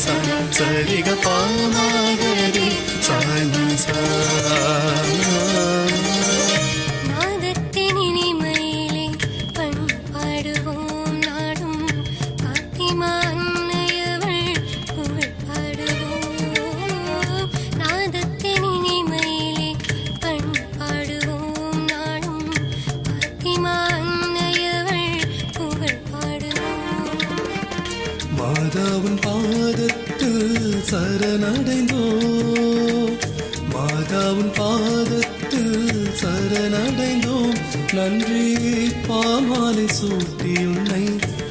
சரிக பாமகரி சனிசா. மாதாவின் பாதத்தில் சரணடைந்தோம், மாதாவின் பாதத்தில் சரணடைந்தோம். நன்றி பாமாலை சூட்டி உன்னை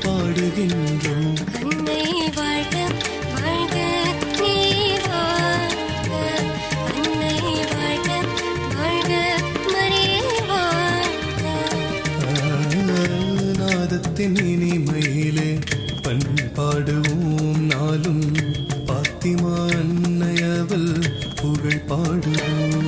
பாடுகின்றோம். அன்னை வாழ்க வாழ்க நீ வாழ்க, அன்னை வாழ்க வாழ்க மரியே வாழ்க. நாதத்தின் இனிமையிலே பண்பாடுவோம் நாளும், பாத்திமா அன்னையவள் புகழ் பாடுவோம்.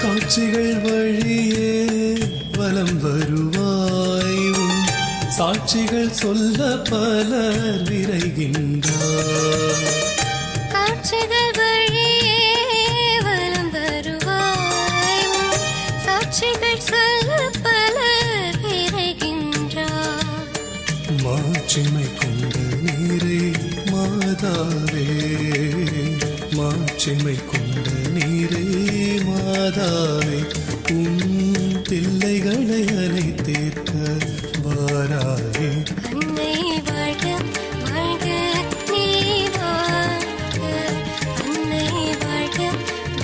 காட்சிகள் வழியே வலம் வருவாயும், சாட்சிகள் சொல்ல பலர் விரைகின்றார். காட்சிகள் வழியே வலம் வருவாயும், சாட்சிகள் சொல்ல பலர் விரைகின்றார். மாட்சிமை கொண்ட நீரே மாதாவே, மாட்சிமை கொண்ட நீரே மாதாவே, பிள்ளைகளை அனைத்தேற்க வாராயே. அன்னை வாழ்க வாழ்க நீ வாழ்க, அன்னை வாழ்க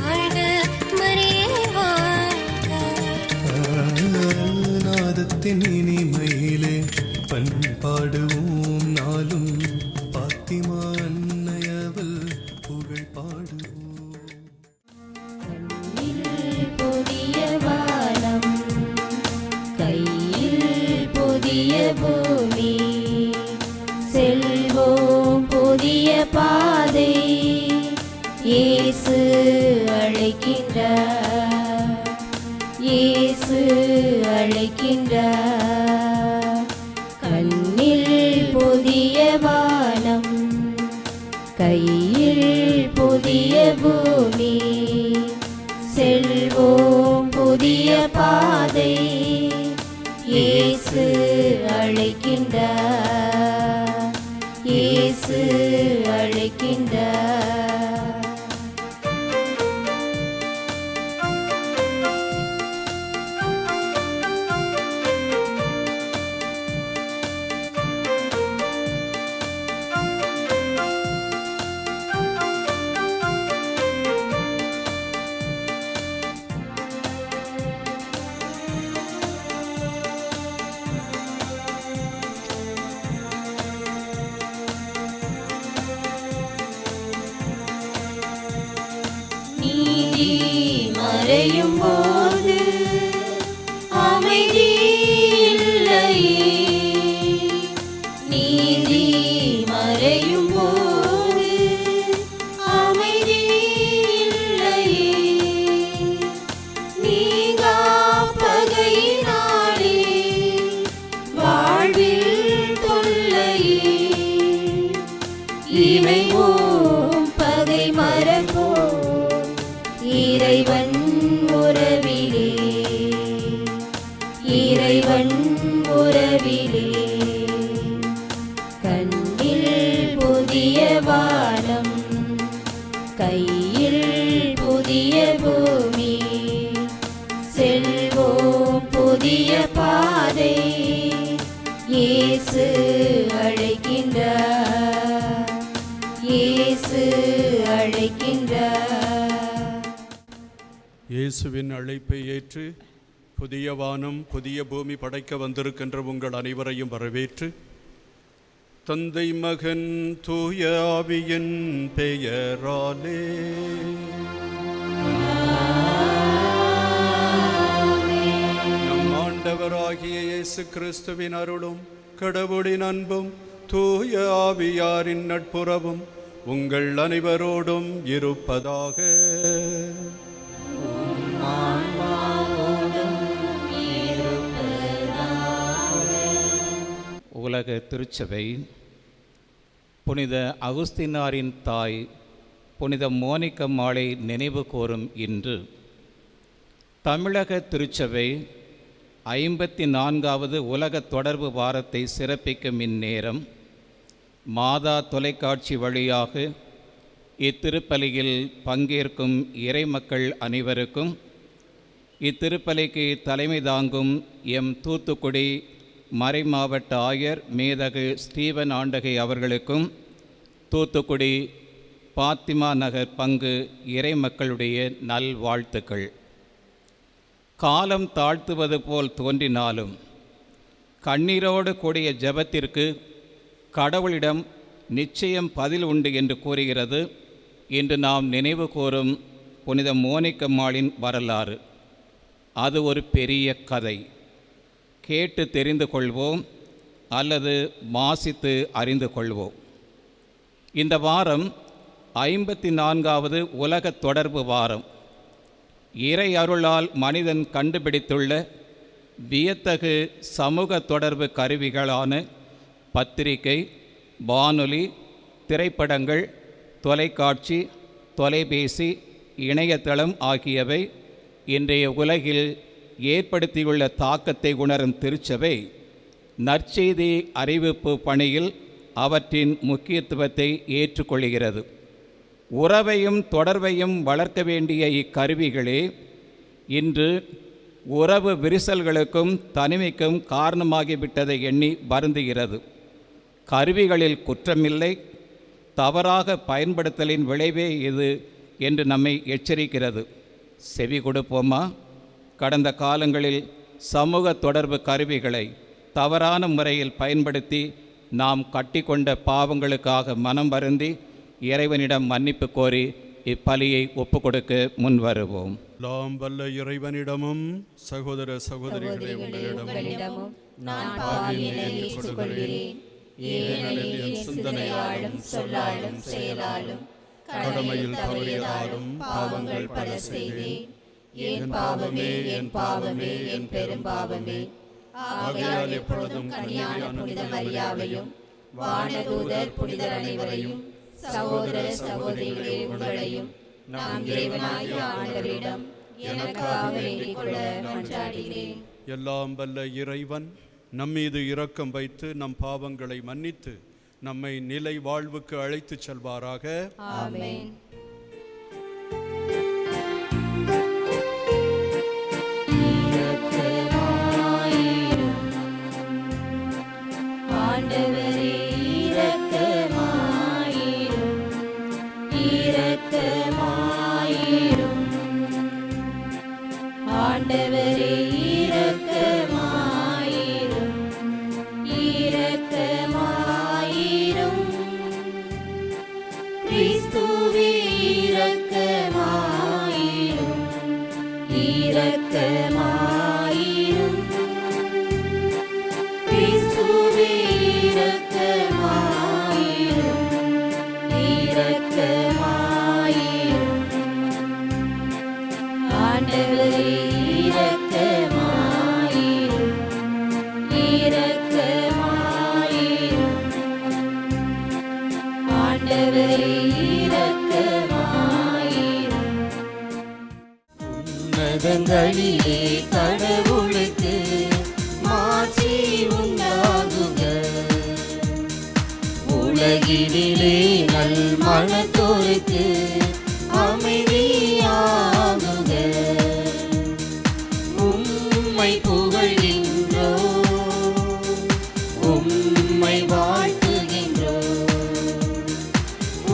வாழ்க மரியே வாழ்க. நாதத்தின் இனிமையிலே பண்பாடுவோம் நாளும், பாத்திமா அன்னையவள் புகழ் பாடுவோம். பூமி செல்வோம் புதிய பாதை, இயேசு அழைக்கின்றார், இயேசு அழைக்கின்றார். கண்ணில் புதிய வானம், கையில் புதிய பூமி, செல்வோம் புதிய பாதை, இயேசு அழைக்கின்றார், இயேசு அழைக்கின்றார். நீதி மறையும் போது அமைதி இல்லையே, நீதி மறையும் போது அமைதி இல்லையே, நீங்கா பகையினாலே வாழ்வில் தொல்லையே, இணைவோம் பகை மறப்போம் இறைவன் உறவிலே, இறைவன் உறவிலே. கண்ணில் புதிய வானம், கையில் புதிய பூமி, செல்வோம் புதிய பாதை, இயேசு அழைக்கின்றார், இயேசு அழைக்கின்றார். இயேசுவின் அழைப்பை ஏற்று புதிய வானம் புதிய பூமி படைக்க வந்திருக்கின்ற உங்கள் அனைவரையும் வரவேற்று, தந்தை மகன் தூய ஆவியின் பெயராலே நம் ஆண்டவர் இயேசு கிறிஸ்துவின் அருளும் கடவுளின் அன்பும் தூய ஆவியாரின் நட்புறவும் உங்கள் அனைவரோடும் இருப்பதாக. உலக திருச்சபை புனித அகுஸ்தினாரின் தாய் புனித மோனிக்கம்மாளை நினைவு கூறும் இன்று தமிழக திருச்சபை 54வது உலக தொடர்பு வாரத்தை சிறப்பிக்கும் இந்நேரம் மாதா தொலைக்காட்சி வழியாக இத்திருப்பலியில் பங்கேற்கும் இறைமக்கள் அனைவருக்கும், இத்திருப்பலிக்கு தலைமை தாங்கும் எம் தூத்துக்குடி மறைமாவட்ட ஆயர் மேதகு ஸ்டீவன் ஆண்டகை அவர்களுக்கும், தூத்துக்குடி பாத்திமா நகர் பங்கு இறைமக்களுடைய நல்வாழ்த்துக்கள். காலம் தாழ்த்துவது போல் தோன்றினாலும் கண்ணீரோடு கூடிய ஜெபத்திற்கு கடவுளிடம் நிச்சயம் பதில் உண்டு என்று கூறுகிறது இன்று நாம் நினைவு கூறும் புனித மோனிக்கம்மாளின் வரலாறு. அது ஒரு பெரிய கதை. கேட்டு தெரிந்து கொள்வோம் அல்லது வாசித்து அறிந்து கொள்வோம். இந்த வாரம் 54வது உலக தொடர்பு வாரம். இறை அருளால் மனிதன் கண்டுபிடித்துள்ள வியத்தகு சமூக தொடர்பு கருவிகளான பத்திரிகை, வானொலி, திரைப்படங்கள், தொலைக்காட்சி, தொலைபேசி, இணையதளம் ஆகியவை இன்றைய உலகில் ஏற்படுத்தியுள்ள தாக்கத்தை உணரும் திருச்சபை நற்செய்தி அறிவிப்பு பணியில் அவற்றின் முக்கியத்துவத்தை ஏற்றுக்கொள்கிறது. உறவையும் தொடர்பையும் வளர்க்க வேண்டிய இக்கருவிகளே இன்று உறவு விரிசல்களுக்கும் தனிமைக்கும் காரணமாகிவிட்டதை எண்ணி வருந்துகிறது. கருவிகளில் குற்றமில்லை, தவறாக பயன்படுத்தலின் விளைவே இது என்று நம்மை எச்சரிக்கிறது. செவி கொடுப்போமா? கடந்த காலங்களில் சமூக தொடர்பு கருவிகளை தவறான முறையில் பயன்படுத்தி நாம் கட்டிக்கொண்ட பாவங்களுக்காக மனம் வருந்தி இறைவனிடம் மன்னிப்பு கோரி இப்பலியை ஒப்புக்கொடுக்க முன்வருவோம். எல்லாம் வல்ல இறைவனிடமும் சகோதர சகோதரிகளே உங்களிடமும் நான் பாவியனை ஏற்றுக்கொள்கிறேன். ஏனெனில் என் சிந்தனையாலும் சொல்லாலும் செயலாலும் கடமையில் தவறியதாலும் பாவங்கள் பல செய்தேன். என் பாவமே, என் பாவமே, என் பெரும் பாவமே. ஆகையால் எப்பொழுதும் கன்னியான புனித மரியாவையும் வானதூதர் புனிதர் அனைவரையும் சகோதர சகோதரிகளே உங்களையும் நாம் இறைவனாகிய ஆண்டவரிடம் எனக்காக வேண்டிக் கொள்ள மன்றாடுகிறேன். எல்லாம் வல்ல இறைவன் நம்மீது இரக்கம் வைத்து நம் பாவங்களை மன்னித்து நம்மை நிலை வாழ்வுக்கு அழைத்துச் செல்வாராக. ஆமென். ஆண்டவரே இரக்கமாயிரும், இரக்கமாயிரும். ஆண்டவரே இரக்கமாயிரும், இரக்கமாயிரும். கிறிஸ்துவே இரக்கமாயிரும், இரக்கமாயிரும். கிறிஸ்துவே இரக்கமாயிரும், இரக்கமாயிரும். ஆண்டவரே இரக்கமாயிரும், இரக்கமாயிரும். ஆண்டவரே இரக்கமாயிரும். உன்னதங்களிலே கடவுளுக்கு மாட்சி உண்டாகுக. உலகினிலே நல் மனத்தோருக்கு அமைதியாகுக. உம்மை புகழ்கின்றோம், உம்மை வாழ்த்துகின்றோம்,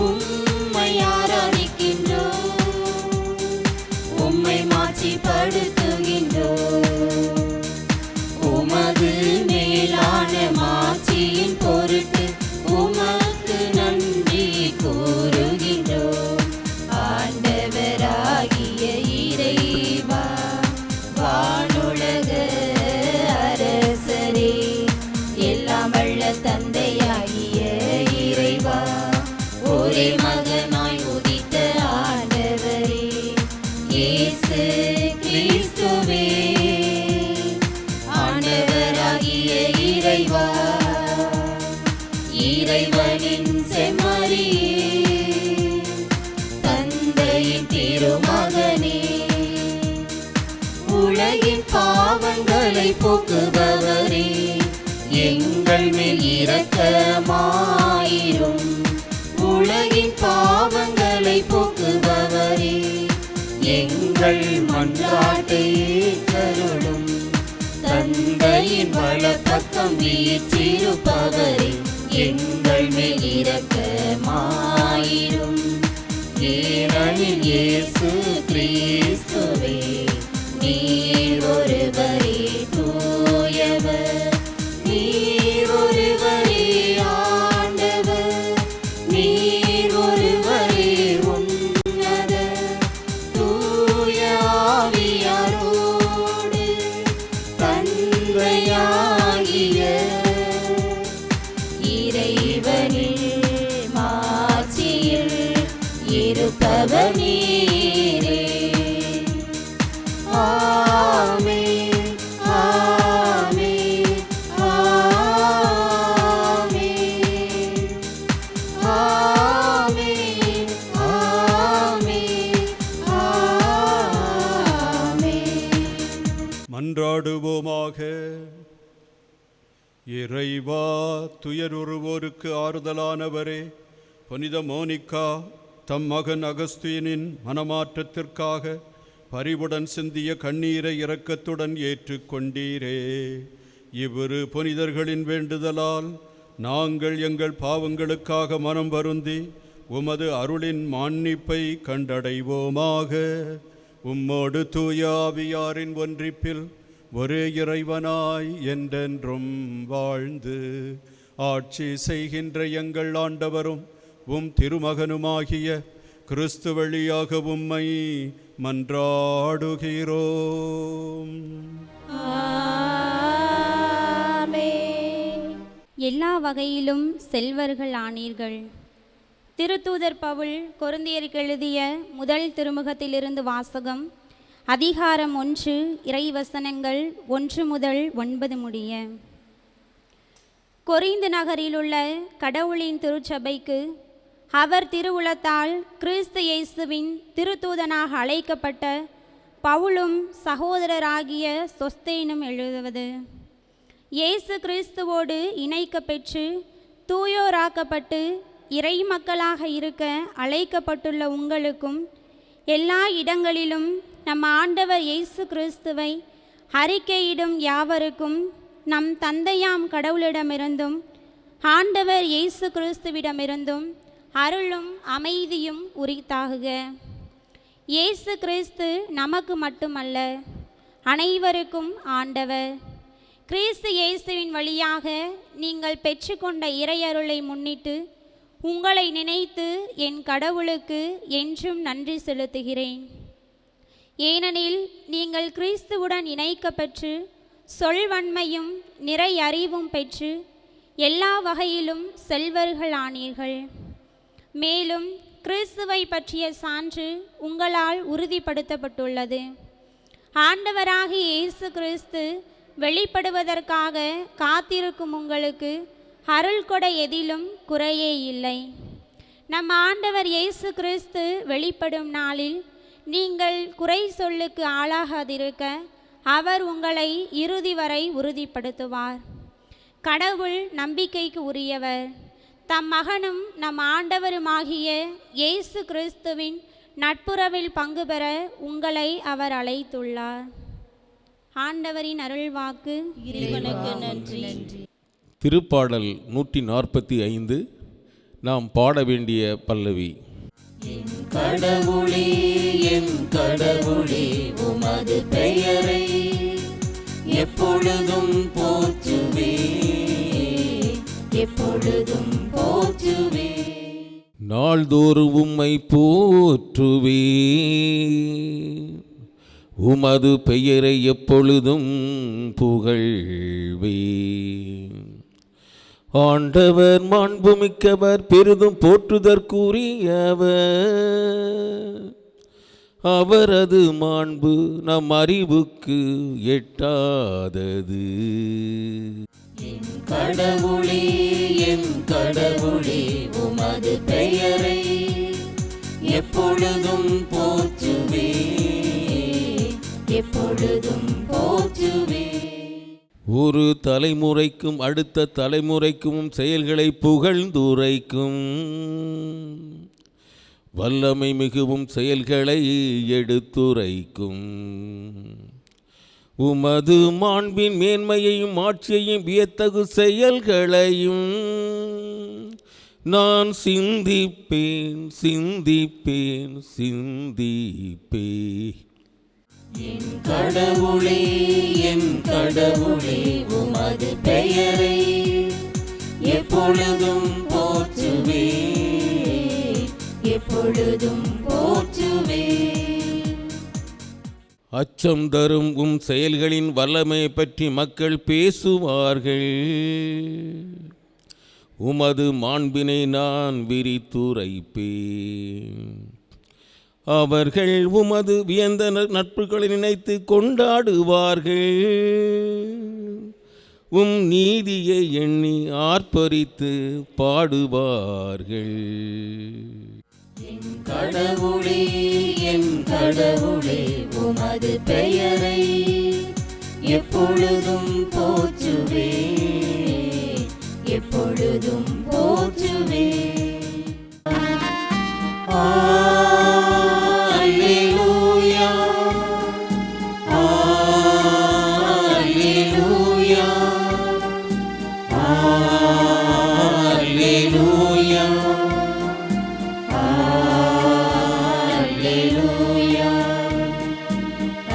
உம்மை ஆராதிக்கின்றோம், உம்மை மாட்சிப்படுத்துகின்றோம். உமது மேலான மாட்சியின் பொருட்டு உமக்கு நன்றி கூறுகின்றோம். ஆண்டவரே ஒரே மகனாய் உதித்த ஆண்டவரே இயேசு கிறிஸ்துவே, ஆண்டவராகிய இறைவா, இறைவனின் செம்மறியே, தந்தையின் திருமகனே, உலகின் பாவங்களை போக்குபவரே, எங்கள் மேல் இரக்கமாயிரும். உலகின் பாவங்களை போக்குபவரே, எங்கள் மன்றாட்டை ஏற்றருளும். தந்தையின் வலப்பக்கம் வீற்றிருப்பவரே, எங்கள் மேல் இரக்கமாயிரும். ஏனெனில் இயேசு கிறிஸ்துவே, நீர் ஒருவரே தூயவர், நீர் ஒருவரே ஆண்டவர், நீர் ஒருவரே உன்னத தூய ஆவியாரோடு தந்தையாகிய இறைவனில் மாட்சியில் இருப்பவர் நீரே. ஆமென், ஆமென், ஆமென், ஆமென், ஆமென், ஆமென். மன்றாடுவோமாக. இறைவா, துயருறுவோருக்கு ஆறுதலானவரே, புனித மோனிகா தம் மகன் அகஸ்தீனின் மனமாற்றத்திற்காக பரிவுடன் சிந்திய கண்ணீரை இரக்கத்துடன் ஏற்றுக்கொண்டீரே. இவ்விரு புனிதர்களின் வேண்டுதலால் நாங்கள் எங்கள் பாவங்களுக்காக மனம் வருந்தி உமது அருளின் மன்னிப்பை கண்டடைவோமாக. உம்மோடு தூய ஆவியாரின் ஒன்றிப்பில் ஒரே இறைவனாய் என்றென்றும் வாழ்ந்து ஆட்சி செய்கின்ற எங்கள் ஆண்டவரும் உம் திருமகனுமாகிய கிறிஸ்து வழியாக உம்மை மன்றாடுகிறோம். எல்லா வகையிலும் செல்வர்கள் ஆனீர்கள். திருத்தூதர் பவுல் கொரிந்தியருக்கு எழுதிய முதல் திருமுகத்திலிருந்து வாசகம். அதிகாரம் 1, இறைவசனங்கள் 1 முதல் 9 முடிய. கொரிந்து நகரிலுள்ள கடவுளின் திருச்சபைக்கு அவர் திருவுளத்தால் கிறிஸ்து இயேசுவின் திருத்தூதனாக அழைக்கப்பட்ட பவுலும் சகோதரராகிய சொஸ்தேனும் எழுதுவது. இயேசு கிறிஸ்துவோடு இணைக்க பெற்று தூயோராக்கப்பட்டு இறை மக்களாக இருக்க அழைக்கப்பட்டுள்ள உங்களுக்கும் எல்லா இடங்களிலும் நம் ஆண்டவர் இயேசு கிறிஸ்துவை அறிக்கையிடும் யாவருக்கும் நம் தந்தையாம் கடவுளிடமிருந்தும் ஆண்டவர் இயேசு கிறிஸ்துவிடமிருந்தும் அருளும் அமைதியும் உரித்தாகுக. இயேசு கிறிஸ்து நமக்கு மட்டுமல்ல, அனைவருக்கும் ஆண்டவர். கிறிஸ்து இயேசுவின் வழியாக நீங்கள் பெற்றுக்கொண்ட இறையருளை முன்னிட்டு உங்களை நினைத்து என் கடவுளுக்கு என்றும் நன்றி செலுத்துகிறேன். ஏனெனில் நீங்கள் கிறிஸ்துவுடன் இணைக்கப்பெற்று சொல்வன்மையும் நிறை அறிவும் பெற்று எல்லா வகையிலும் செல்வர்கள் ஆனீர்கள். மேலும் கிறிஸ்துவை பற்றிய சான்று உங்களால் உறுதிப்படுத்தப்பட்டுள்ளது. ஆண்டவராகிய இயேசு கிறிஸ்து வெளிப்படுவதற்காக காத்திருக்கும் உங்களுக்கு அருள் கொடை எதிலும் குறையே இல்லை. நம் ஆண்டவர் இயேசு கிறிஸ்து வெளிப்படும் நாளில் நீங்கள் குறை சொல்லுக்கு ஆளாகாதிருக்க அவர் உங்களை இறுதி வரை உறுதிப்படுத்துவார். கடவுள் நம்பிக்கைக்கு உரியவர். தம் மகனும் நம் ஆண்டவருமாகிய இயேசு கிறிஸ்துவின் நட்புறவில் பங்கு பெற உங்களை அவர் அழைத்துள்ளார். ஆண்டவரின் அருள்வாக்கு. இறைவனுக்கு நன்றி. திருப்பாடல் 145 நாம் பாட வேண்டிய பல்லவி. என் கடவுளே, என் கடவுளே, உமது பெயரை எப்பொழுதும் போற்றுவே, எப்பொழுதும் போற்றுவே. நாள்தோறும் உம்மை போற்றுவே, உமது பெயரை எப்பொழுதும் புகழ்வே. ஆண்டவர் மாண்புமிக்கவர், பெரிதும் போற்றுதற்குரியவர். அவரது மாண்பு நம் அறிவுக்கு எட்டாதது. என் கடவுளே, என் கடவுளே, உமது பெயரை எப்பொழுதும் போற்றுவே, எப்பொழுதும் போற்றுவே. ஒரு தலைமுறைக்கும் அடுத்த தலைமுறைக்கும் செயல்களை புகழ்ந்துரைக்கும் வல்லமை மிகவும் செயல்களை எடுத்துரைக்கும். உமது மாண்பின் மேன்மையையும் ஆட்சியையும் வியத்தகு செயல்களையும் நான் சிந்திப்பேன், சிந்திப்பேன், சிந்திப்பேன். என் கடவுளே, என் கடவுளே, உமது பெயரை எப்பொழுதும் போற்றுவே, எப்பொழுதும் போற்றுவே. அச்சம் தரும் உம் செயல்களின் வல்லமை பற்றி மக்கள் பேசுவார்கள். உமது மாண்பினை நான் விரித்துரைப்பேன். அவர்கள் உமது வியந்த நட்புகளை நினைத்து கொண்டாடுவார்கள். உம் நீதியை எண்ணி ஆர்ப்பரித்து பாடுவார்கள். என் கடவுளே, என் கடவுளே, உமது பெயரை எப்பொழுதும் போற்றுவே, எப்பொழுதும் போற்றுவே. அல்லேலூயா, அல்லேலூயா, அல்லேலூயா, அல்லேலூயா,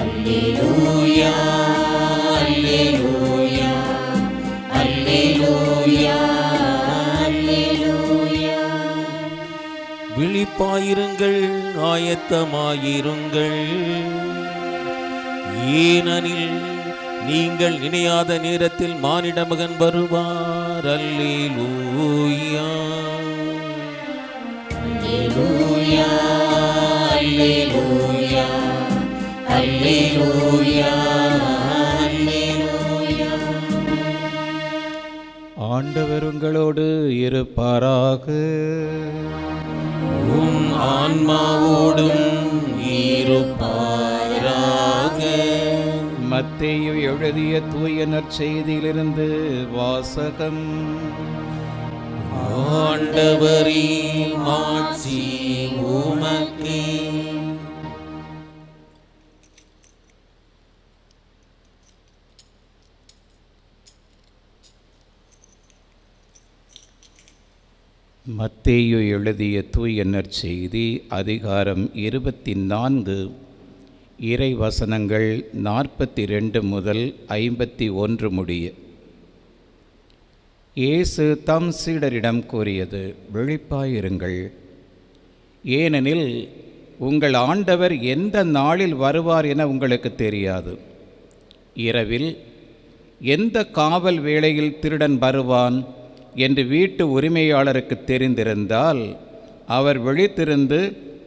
அல்லேலூயா, அல்லேலூயா, அல்லேலூயா, அல்லேலூயா. விழிப்பாயிருங்கள், ஆயத்தமாயிருங்கள். ஏனெனில் நீங்கள் நினையாத நேரத்தில் மானிட மகன் வருவார். அல்லேலூயா, அல்லேலூயா, அல்லேலூயா, அல்லேலூயா, அல்லேலூயா. ஆண்டவர் உங்களோடு இருப்பாராக. உம் ஆன்மாவோடும் இருப்பாராக. மத்தேயு எழுதிய தூய நற்செய்தியிலிருந்து வாசகம். ஆண்டவரே, மாட்சி உமக்கே. மத்தேயு எழுதிய தூய நற்செய்தி அதிகாரம் 24 இறை வசனங்கள் 42 முதல் 51 முடிய. இயேசு தம் சீடரிடம் கூறியது, விழிப்பாயிருங்கள். ஏனெனில் உங்கள் ஆண்டவர் எந்த நாளில் வருவார் என உங்களுக்கு தெரியாது. இரவில் எந்த காவல் வேளையில் திருடன் வருவான் என்று வீட்டு உரிமையாளருக்கு தெரிந்திருந்தால் அவர் விழித்திருந்து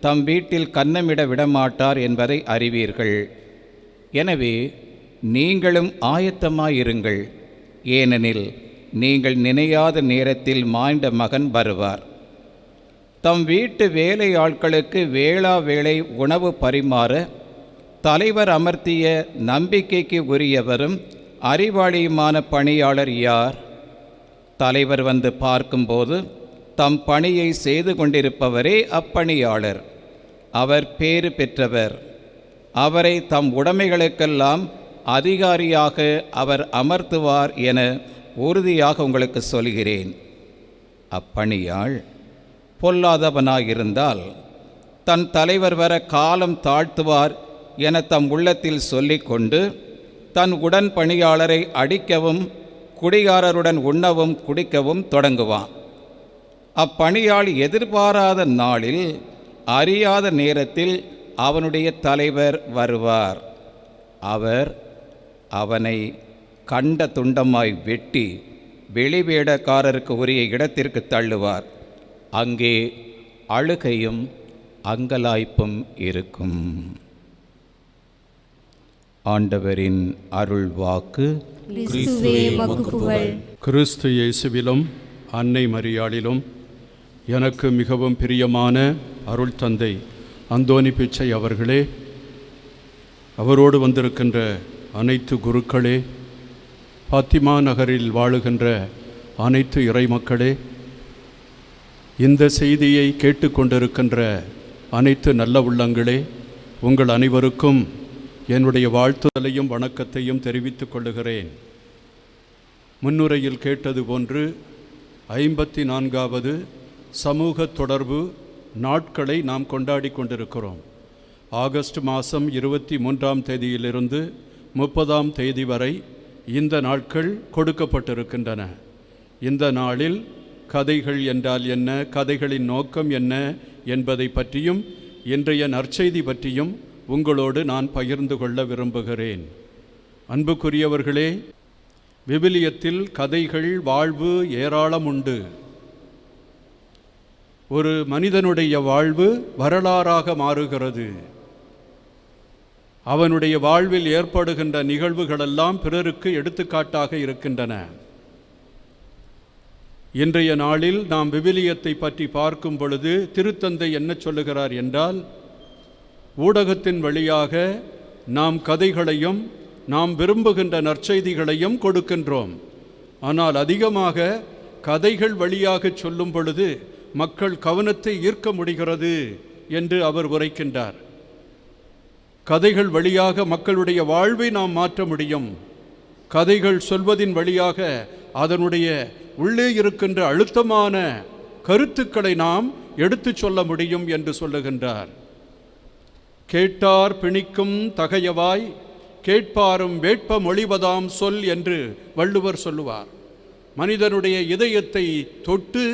தம் வீட்டில் கன்னமிட விடமாட்டார் என்பதை அறிவீர்கள். எனவே நீங்களும் ஆயத்தமாயிருங்கள். ஏனெனில் நீங்கள் நினையாத நேரத்தில் மானிட மகன் வருவார். தம் வீட்டு வேலை ஆட்களுக்கு வேளா வேளை உணவு பரிமாற தலைவர் அமர்த்திய நம்பிக்கைக்கு உரியவரும் அறிவாளியுமான பணியாளர் யார்? தலைவர் வந்து பார்க்கும்போது தம் பணியை செய்து கொண்டிருப்பவரே அப்பணியாளர். அவர் பேறு பெற்றவர். அவரை தம் உடைமைகளுக்கெல்லாம் அதிகாரியாக அவர் அமர்த்துவார் என உறுதியாக உங்களுக்கு சொல்கிறேன். அப்பணியாள் பொல்லாதவனாயிருந்தால் தன் தலைவர் வர காலம் தாழ்த்துவார் என தம் உள்ளத்தில் சொல்லிக்கொண்டு தன் உடன் பணியாளரை அடிக்கவும் குடிகாரருடன் உண்ணவும் குடிக்கவும் தொடங்குவான். அப்பணியாள் எதிர்பாராத நாளில் அறியாத நேரத்தில் அவனுடைய தலைவர் வருவார். அவர் அவனை கண்ட துண்டமாய் வெட்டி வெளிவேடக்காரருக்கு உரிய இடத்திற்கு தள்ளுவார். அங்கே அழுகையும் அங்கலாய்ப்பும் இருக்கும். ஆண்டவரின் அருள் வாக்கு. கிறிஸ்துவே உமக்கு புகழ். கிறிஸ்து இயேசுவிலும் அன்னை மரியாளிலும் எனக்கு மிகவும் பிரியமான அருள் தந்தை அந்தோனி பிச்சை அவர்களே, அவரோடு வந்திருக்கின்ற அனைத்து குருக்களே, பாத்திமா நகரில் வாழுகின்ற அனைத்து இறைமக்களே, இந்த செய்தியை கேட்டுக்கொண்டிருக்கின்ற அனைத்து நல்ல உள்ளங்களே, உங்கள் அனைவருக்கும் என்னுடைய வாழ்த்துதலையும் வணக்கத்தையும் தெரிவித்துக் கொள்ளுகிறேன். முன்னுரையில் கேட்டது போன்று 54வது சமூக தொடர்பு நாட்களை நாம் கொண்டாடி கொண்டிருக்கிறோம். ஆகஸ்ட் மாதம் 23ஆம் தேதியிலிருந்து 30ஆம் தேதி வரை இந்த நாட்கள் கொடுக்கப்பட்டிருக்கின்றன. இந்த நாளில் கதைகள் என்றால் என்ன, கதைகளின் நோக்கம் என்ன என்பதை பற்றியும் இன்றைய நற்செய்தி பற்றியும் உங்களோடு நான் பகிர்ந்து கொள்ள விரும்புகிறேன். அன்புக்குரியவர்களே, விவிலியத்தில் கதைகள் வாழ்வு ஏராளம் உண்டு. ஒரு மனிதனுடைய வாழ்வு வரலாறாக மாறுகிறது. அவனுடைய வாழ்வில் ஏற்படுகின்ற நிகழ்வுகளெல்லாம் பிறருக்கு எடுத்துக்காட்டாக இருக்கின்றன. இன்றைய நாளில் நாம் விவிலியத்தை பற்றி பார்க்கும் பொழுது திருத்தந்தை என்ன சொல்லுகிறார் என்றால், ஊடகத்தின் வழியாக நாம் கதைகளையும் நாம் விரும்புகின்ற நற்செய்திகளையும் கொடுக்கின்றோம். ஆனால் அதிகமாக கதைகள் வழியாக சொல்லும் பொழுது மக்கள் கவனத்தை ஈர்க்க முடிகிறது என்று அவர் உரைக்கின்றார். கதைகள் வழியாக மக்களுடைய வாழ்வை நாம் மாற்ற முடியும். கதைகள் சொல்வதின் வழியாக அதனுடைய உள்ளே இருக்கின்ற அழுத்தமான கருத்துக்களை நாம் எடுத்துச் சொல்ல முடியும் என்று சொல்லுகின்றார். கேட்டார் பிணிக்கும் தகையவாய் கேட்பாரும் வேட்ப மொழிவதாம் சொல் என்று வள்ளுவர் சொல்லுவார். மனிதனுடைய இதயத்தை தொட்டு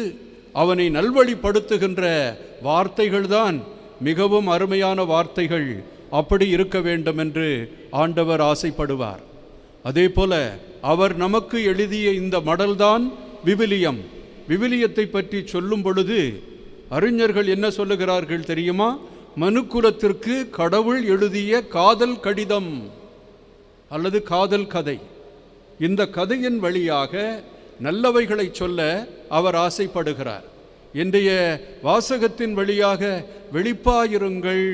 அவனை நல்வழிப்படுத்துகின்ற வார்த்தைகள்தான் மிகவும் அருமையான வார்த்தைகள். அப்படி இருக்க வேண்டும் என்று ஆண்டவர் ஆசைப்படுவார். அதே போல அவர் நமக்கு எழுதிய இந்த மடல்தான் விவிலியம். விவிலியத்தை பற்றி சொல்லும் பொழுது அறிஞர்கள் என்ன சொல்லுகிறார்கள் தெரியுமா? மனுக்குலத்திற்கு கடவுள் எழுதிய காதல் கடிதம் அல்லது காதல் கதை. இந்த கதையின் வழியாக நல்லவைகளை சொல்ல அவர் ஆசைப்படுகிறார். இன்றைய வாசகத்தின் வழியாக வெளிப்பாயிருங்கள்,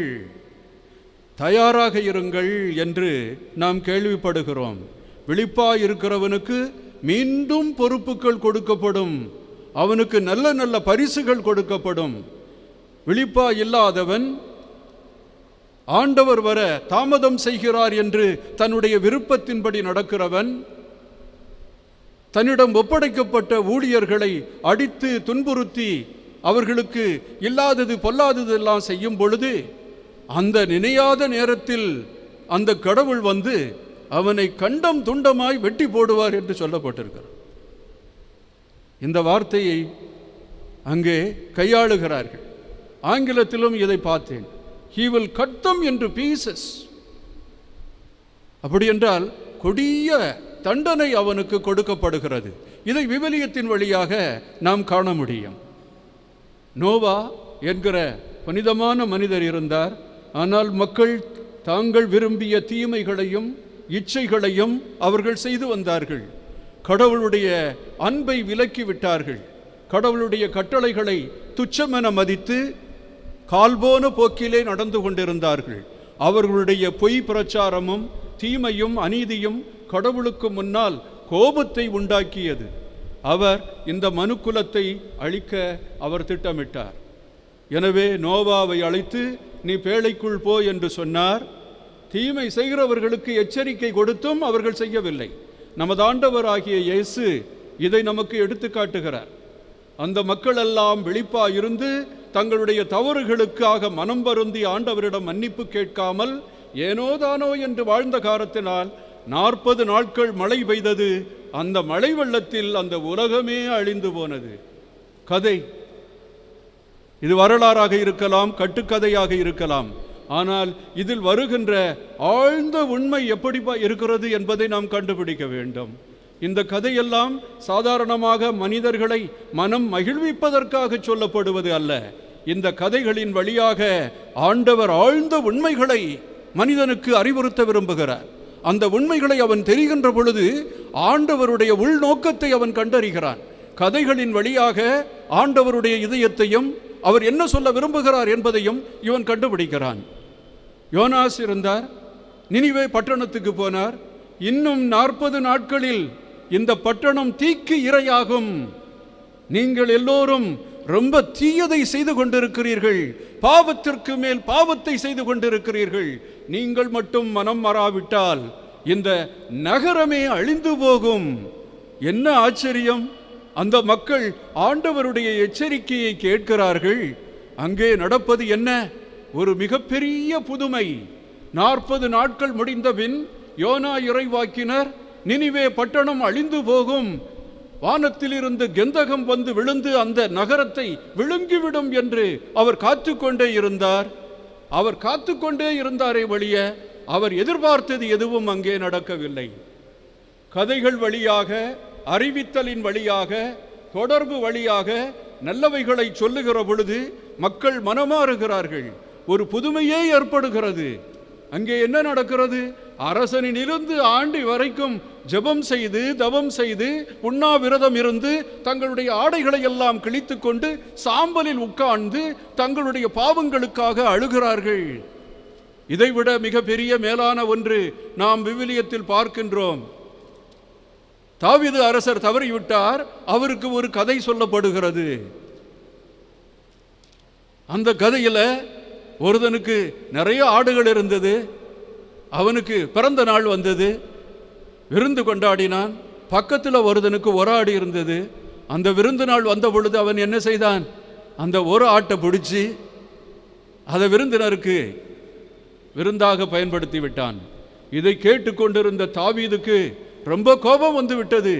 தயாராக இருங்கள் என்று நாம் கேள்விப்படுகிறோம். விழிப்பாயிருக்கிறவனுக்கு மீண்டும் பொறுப்புகள் கொடுக்கப்படும், அவனுக்கு நல்ல நல்ல பரிசுகள் கொடுக்கப்படும். விழிப்பா இல்லாதவன் ஆண்டவர் வர தாமதம் செய்கிறார் என்று தன்னுடைய விருப்பத்தின்படி நடக்கிறவன், தன்னிடம் ஒப்படைக்கப்பட்ட ஊழியர்களை அடித்து துன்புறுத்தி அவர்களுக்கு இல்லாதது பொல்லாதது எல்லாம் செய்யும் பொழுது அந்த நினையாத நேரத்தில் அந்த கடவுள் வந்து அவனை கண்டம் துண்டமாய் வெட்டி போடுவார் என்று சொல்லப்பட்டிருக்கிறார். இந்த வார்த்தையை அங்கே கையாளுகிறார்கள். ஆங்கிலத்திலும் இதை பார்த்தேன். He will cut them into pieces. அப்படி என்றால் கொடிய தண்டனை அவனுக்கு கொடுக்கப்படுகிறது. இதை விவிலியத்தின் வழியாக நாம் காண முடியும். நோவா என்கிற புனிதமான மனிதர் இருந்தார். ஆனால் மக்கள் தாங்கள் விரும்பிய தீமைகளையும் இச்சைகளையும் அவர்கள் செய்து வந்தார்கள். கடவுளுடைய அன்பை விலக்கி விட்டார்கள். கடவுளுடைய கட்டளைகளை துச்சமென மதித்து கால்போன போக்கிலே நடந்து கொண்டிருந்தார்கள். அவர்களுடைய பொய் பிரச்சாரமும் தீமையும் அநீதியும் கடவுளுக்கு முன்னால் கோபத்தை உண்டாக்கியது. அவர் இந்த மனுக்குலத்தை அழிக்க அவர் திட்டமிட்டார். எனவே நோவாவை அழைத்து நீ பேழைக்குள் போ என்று சொன்னார். தீமை செய்கிறவர்களுக்கு எச்சரிக்கை கொடுத்தும் அவர்கள் செய்யவில்லை. நமது ஆண்டவராகிய இயேசு இதை நமக்கு எடுத்து காட்டுகிறார். அந்த மக்களெல்லாம் விழிப்பாயிருந்து தங்களுடைய தவறுகளுக்காக மனம் வருந்தி ஆண்டவரிடம் மன்னிப்பு கேட்காமல் ஏனோதானோ என்று வாழ்ந்த காரணத்தினால் 40 நாட்கள் மழை பெய்தது. அந்த மழை வெள்ளத்தில் அந்த உலகமே அழிந்து போனது. கதை இது வரலாறாக இருக்கலாம், கட்டுக்கதையாக இருக்கலாம். ஆனால் இதில் வருகின்ற ஆழ்ந்த உண்மை எப்படி இருக்கிறது என்பதை நாம் கண்டுபிடிக்க வேண்டும். இந்த கதையெல்லாம் சாதாரணமாக மனிதர்களை மனம் மகிழ்விப்பதற்காக சொல்லப்படுவது அல்ல. இந்த கதைகளின் வழியாக ஆண்டவர் ஆழ்ந்த உண்மைகளை மனிதனுக்கு அறிவுறுத்த விரும்புகிறார். அந்த உண்மைகளை அவன் தெரிகின்ற பொழுது ஆண்டவருடைய உள்நோக்கத்தை அவன் கண்டறிகிறான். கதைகளின் வழியாக ஆண்டவருடைய இதயத்தையும் அவர் என்ன சொல்ல விரும்புகிறார் என்பதையும் இவன் கண்டுபிடிக்கிறான். யோனாஸ் இருந்தார், நினிவே பட்டணத்துக்கு போனார். இன்னும் 40 நாட்களில் இந்த பட்டணம் தீக்கு இரையாகும். நீங்கள் எல்லோரும் ரொம்ப தீயதை செய்து கொண்டிருக்கிறீர்கள், பாவத்திற்கு மேல் பாவத்தை செய்து கொண்டிருக்கிறீர்கள். நீங்கள் மட்டும் மனம் மாறாவிட்டால் இந்த நகரமே அழிந்து போகும். என்ன ஆச்சரியம்! அந்த மக்கள் ஆண்டவருடைய எச்சரிக்கையை கேட்கிறார்கள். அங்கே நடப்பது என்ன? ஒரு மிகப்பெரிய புதுமை. 40 நாட்கள் முடிந்தபின் யோனா இறைவாக்கினர், நினிவே பட்டணம் அழிந்து போகும், வானத்திலிருந்து கெந்தகம் வந்து விழுந்து அந்த நகரத்தை விழுங்கிவிடும் என்று அவர் காத்துக்கொண்டே இருந்தார். அவர் காத்துக்கொண்டே இருந்தாரே வழிய அவர் எதிர்பார்த்தது எதுவும் அங்கே நடக்கவில்லை. கதைகள் வழியாக, அறிவித்தலின் வழியாக, தொடர்பு வழியாக நல்லவைகளை சொல்லுகிற பொழுது மக்கள் மனமாறுகிறார்கள். ஒரு புதுமையே ஏற்படுகிறது. அங்கே என்ன நடக்கிறது? அரசனிலிருந்து ஆண்டி வரைக்கும் ஜெபம் செய்து, தவம் செய்து, உண்ணாவிரதம் இருந்து, தங்களுடைய ஆடைகளை எல்லாம் கிழித்து கொண்டு சாம்பலில் உட்கார்ந்து தங்களுடைய பாவங்களுக்காக அழுகிறார்கள். இதைவிட மிக பெரிய மேலான ஒன்று நாம் விவிலியத்தில் பார்க்கின்றோம். தாவீது அரசர் தவறிவிட்டார். அவருக்கு ஒரு கதை சொல்லப்படுகிறது. அந்த கதையில் ஒருவனுக்கு நிறைய ஆடுகள் இருந்தது. அவனுக்கு பிறந்த நாள் வந்தது, விருந்து கொண்டாடினான். பக்கத்தில் ஒருவனுக்கு ஒரு ஆடு இருந்தது. அந்த விருந்து நாள் வந்த பொழுது அவன் என்ன செய்தான்? அந்த ஒரு ஆட்டை பிடிச்சி அதை விருந்தினருக்கு விருந்தாக பயன்படுத்தி விட்டான். இதை கேட்டுக்கொண்டிருந்த தாவீதுக்கு ரொம்ப கோபம் வந்து விட்டது.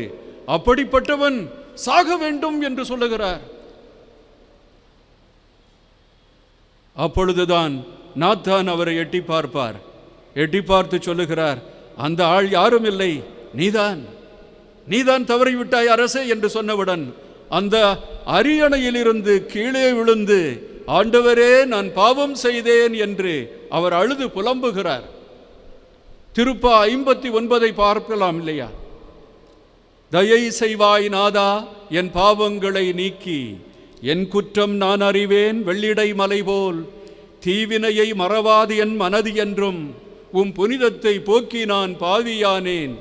அப்படிப்பட்டவன் சாக வேண்டும் என்று சொல்லுகிறார். அப்பொழுதுதான் நாத்தான் அவரை எட்டி பார்ப்பார். எட்டி பார்த்து சொல்லுகிறார், அந்த ஆள் யாரும் இல்லை, நீதான் தவறிவிட்டாய் அரசே என்று சொன்னவுடன் அந்த அரியணையிலிருந்து கீழே விழுந்து, ஆண்டவரே நான் பாவம் செய்தேன் என்று அவர் அழுது புலம்புகிறார். திருப்பா 59 பார்க்கலாம் இல்லையா? தயை செய்வாய் நாதா, என் பாவங்களை நீக்கி, என் குற்றம் நான் அறிவேன் வெள்ளிடை மலை போல், தீவினையை மறவாது என் மனது என்றும், உம் புனிதத்தை போக்கி நான் பாவியானேன்,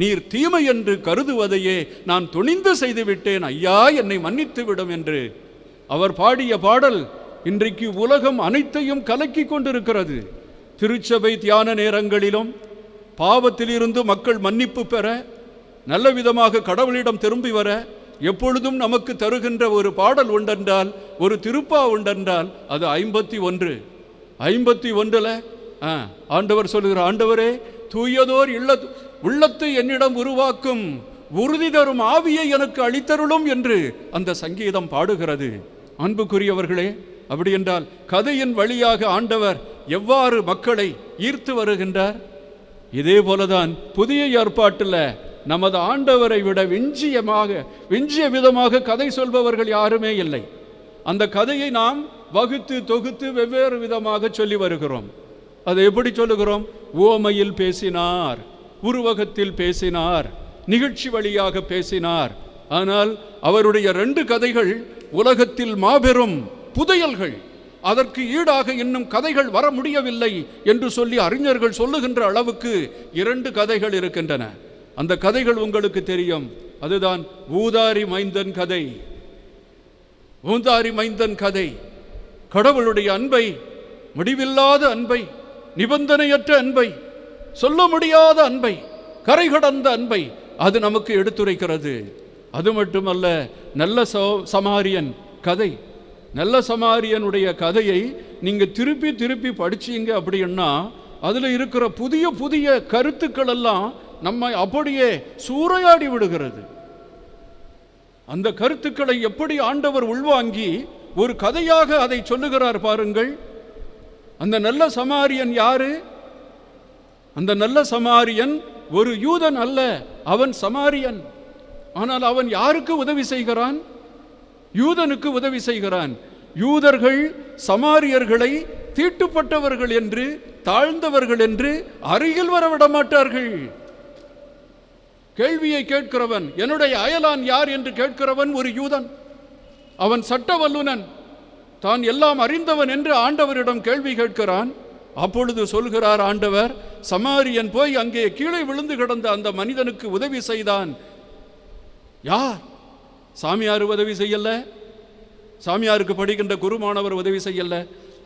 நீர் தீமை என்று கருதுவதையே நான் துணிந்து செய்துவிட்டேன், ஐயா என்னை மன்னித்து விடும் என்று அவர் பாடிய பாடல் இன்றைக்கு உலகம் அனைத்தையும் கலக்கி கொண்டிருக்கிறது. திருச்சபை தியான நேரங்களிலும் பாவத்திலிருந்து மக்கள் மன்னிப்பு பெற, நல்ல விதமாக கடவுளிடம் திரும்பி வர எப்பொழுதும் நமக்கு தருகின்ற ஒரு பாடல் உண்டென்றால், ஒரு திருப்பா உண்டென்றால் அது 51. 51 ஆண்டவர் சொல்லுகிற, ஆண்டவரே தூயதோர் உள்ளத்தை என்னிடம் உருவாக்கும், உறுதி தரும் ஆவியை எனக்கு அளித்தருளும் என்று அந்த சங்கீதம் பாடுகிறது. அன்புக்குரியவர்களே, அப்படி என்றால் கதையின் வழியாக ஆண்டவர் எவ்வாறு மக்களை ஈர்த்து வருகின்றார்? இதே போலதான் புதிய ஏற்பாட்டில் நமது ஆண்டவரை விட விஞ்சிய விதமாக கதை சொல்பவர்கள் யாருமே இல்லை. அந்த கதையை நாம் வகுத்து தொகுத்து வெவ்வேறு விதமாக சொல்லி வருகிறோம். அதை எப்படி சொல்லுகிறோம்? உவமையில் பேசினார், உருவகத்தில் பேசினார், நிகழ்ச்சி வழியாக பேசினார். ஆனால் அவருடைய 2 கதைகள் உலகத்தில் மாபெரும் புதையல்கள். அதற்கு ஈடாக இன்னும் கதைகள் வர முடியவில்லை என்று சொல்லி அறிஞர்கள் சொல்லுகின்ற அளவுக்கு 2 கதைகள் இருக்கின்றன. அந்த கதைகள் உங்களுக்கு தெரியும். அதுதான் ஊதாரி மைந்தன் கதை. ஊதாரி மைந்தன் கதை கடவுளுடைய அன்பை, முடிவில்லாத அன்பை, நிபந்தனையற்ற அன்பை, சொல்ல முடியாத அன்பை, கரை கடந்த அன்பை அது நமக்கு எடுத்துரைக்கிறது. அது மட்டுமல்ல, நல்ல சமாரியன் கதை. நல்ல சமாரியனுடைய கதையை நீங்கள் திருப்பி திருப்பி படிச்சீங்க அப்படின்னா அதில் இருக்கிற புதிய புதிய கருத்துக்கள் எல்லாம் நம்மை அப்படியே சூறையாடி விடுகிறது. அந்த கருத்துக்களை எப்படி ஆண்டவர் உள்வாங்கி ஒரு கதையாக அதை சொல்லுகிறார் பாருங்கள். அந்த நல்ல சமாரியன் யாரு? அந்த நல்ல சமாரியன் ஒரு யூதன் அல்ல, அவன் சமாரியன். ஆனால் அவன் யாருக்கு உதவி செய்கிறான்? யூதனுக்கு உதவி செய்கிறான். யூதர்கள் சமாரியர்களை தீட்டுப்பட்டவர்கள் என்று, தாழ்ந்தவர்கள் என்று அருகில் வரவிட மாட்டார்கள். கேள்வியை கேட்கிறவன், என்னுடைய அயலான் யார் என்று கேட்கிறவன் ஒரு யூதன். அவன் சட்ட வல்லுனன், தான் எல்லாம் அறிந்தவன் என்று ஆண்டவரிடம் கேள்வி கேட்கிறான். அப்பொழுது சொல்கிறார் ஆண்டவர், சமாரியன் போய் அங்கே கீழே விழுந்து கிடந்த அந்த மனிதனுக்கு உதவி செய்தான். யார்? சாமியார் உதவி செய்யல, சாமியாருக்கு படிக்கின்ற குருமானவர் உதவி செய்யல,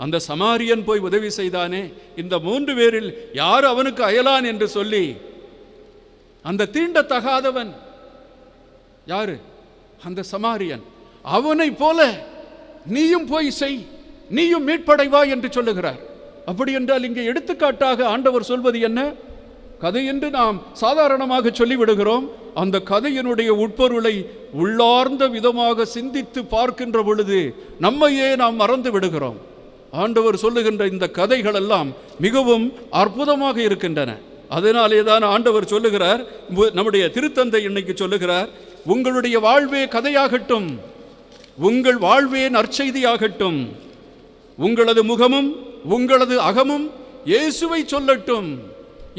அந்த சமாரியன் போய் உதவி செய்தானே. இந்த 3 பேரில் யார் அவனுக்கு அயலான் என்று சொல்லி, அந்த தீண்டத்தகாதவன் யாரு? அந்த சமாரியன். அவனை போல நீயும் போய் செய், நீயும் மீட்படைவா என்று சொல்லுகிறார். அப்படி என்றால் இங்கே எடுத்துக்காட்டாக ஆண்டவர் சொல்வது என்ன? கதை என்று நாம் சாதாரணமாக சொல்லிவிடுகிறோம். அந்த கதையினுடைய உட்பொருளை உள்ளார்ந்த விதமாக சிந்தித்து பார்க்கின்ற பொழுது நம்மையே நாம் மறந்து விடுகிறோம். ஆண்டவர் சொல்லுகின்ற இந்த கதைகள் எல்லாம் மிகவும் அற்புதமாக இருக்கின்றன. அதனாலே தான் ஆண்டவர் சொல்லுகிறார், நம்முடைய திருத்தந்தை இன்னைக்கு சொல்லுகிறார், உங்களுடைய வாழ்வே கதையாகட்டும், உங்கள் வாழ்வே நற்செய்தியாகட்டும், உங்களது முகமும் உங்களது அகமும் இயேசுவை சொல்லட்டும்.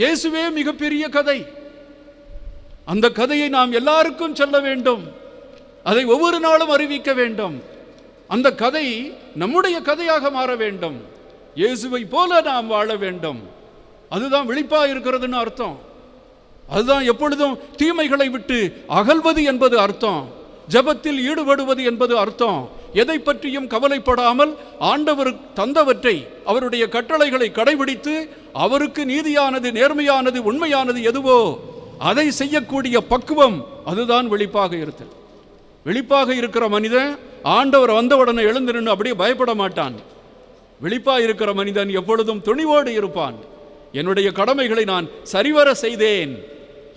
இயேசுவே மிகப்பெரிய கதை. அந்த கதையை நாம் எல்லாருக்கும் சொல்ல வேண்டும். அதை ஒவ்வொரு நாளும் அறிவிக்க வேண்டும். அந்த கதை நம்முடைய கதையாக மாற வேண்டும். இயேசுவை போல நாம் வாழ வேண்டும். அதுதான் விழிப்பா இருக்கிறதுன்னு அர்த்தம். அதுதான் எப்பொழுதும் தீமைகளை விட்டு அகல்வது என்பது அர்த்தம். ஜெபத்தில் ஈடுபடுவது என்பது அர்த்தம். எதை பற்றியும் கவலைப்படாமல் ஆண்டவர் தந்தவற்றை, அவருடைய கட்டளைகளை கடைபிடித்து அவருக்கு நீதியானது, நேர்மையானது, உண்மையானது எதுவோ அதை செய்யக்கூடிய பக்குவம், அதுதான் விழிப்பாக இருத்தல். விழிப்பாக இருக்கிற மனிதன் ஆண்டவர் வந்தவுடனே எழுந்து நின்று அப்படியே பயப்பட மாட்டான். விழிப்பாக இருக்கிற மனிதன் எப்பொழுதும் துணிவோடு இருப்பான். என்னுடைய கடமைகளை நான் சரிவர செய்தேன்,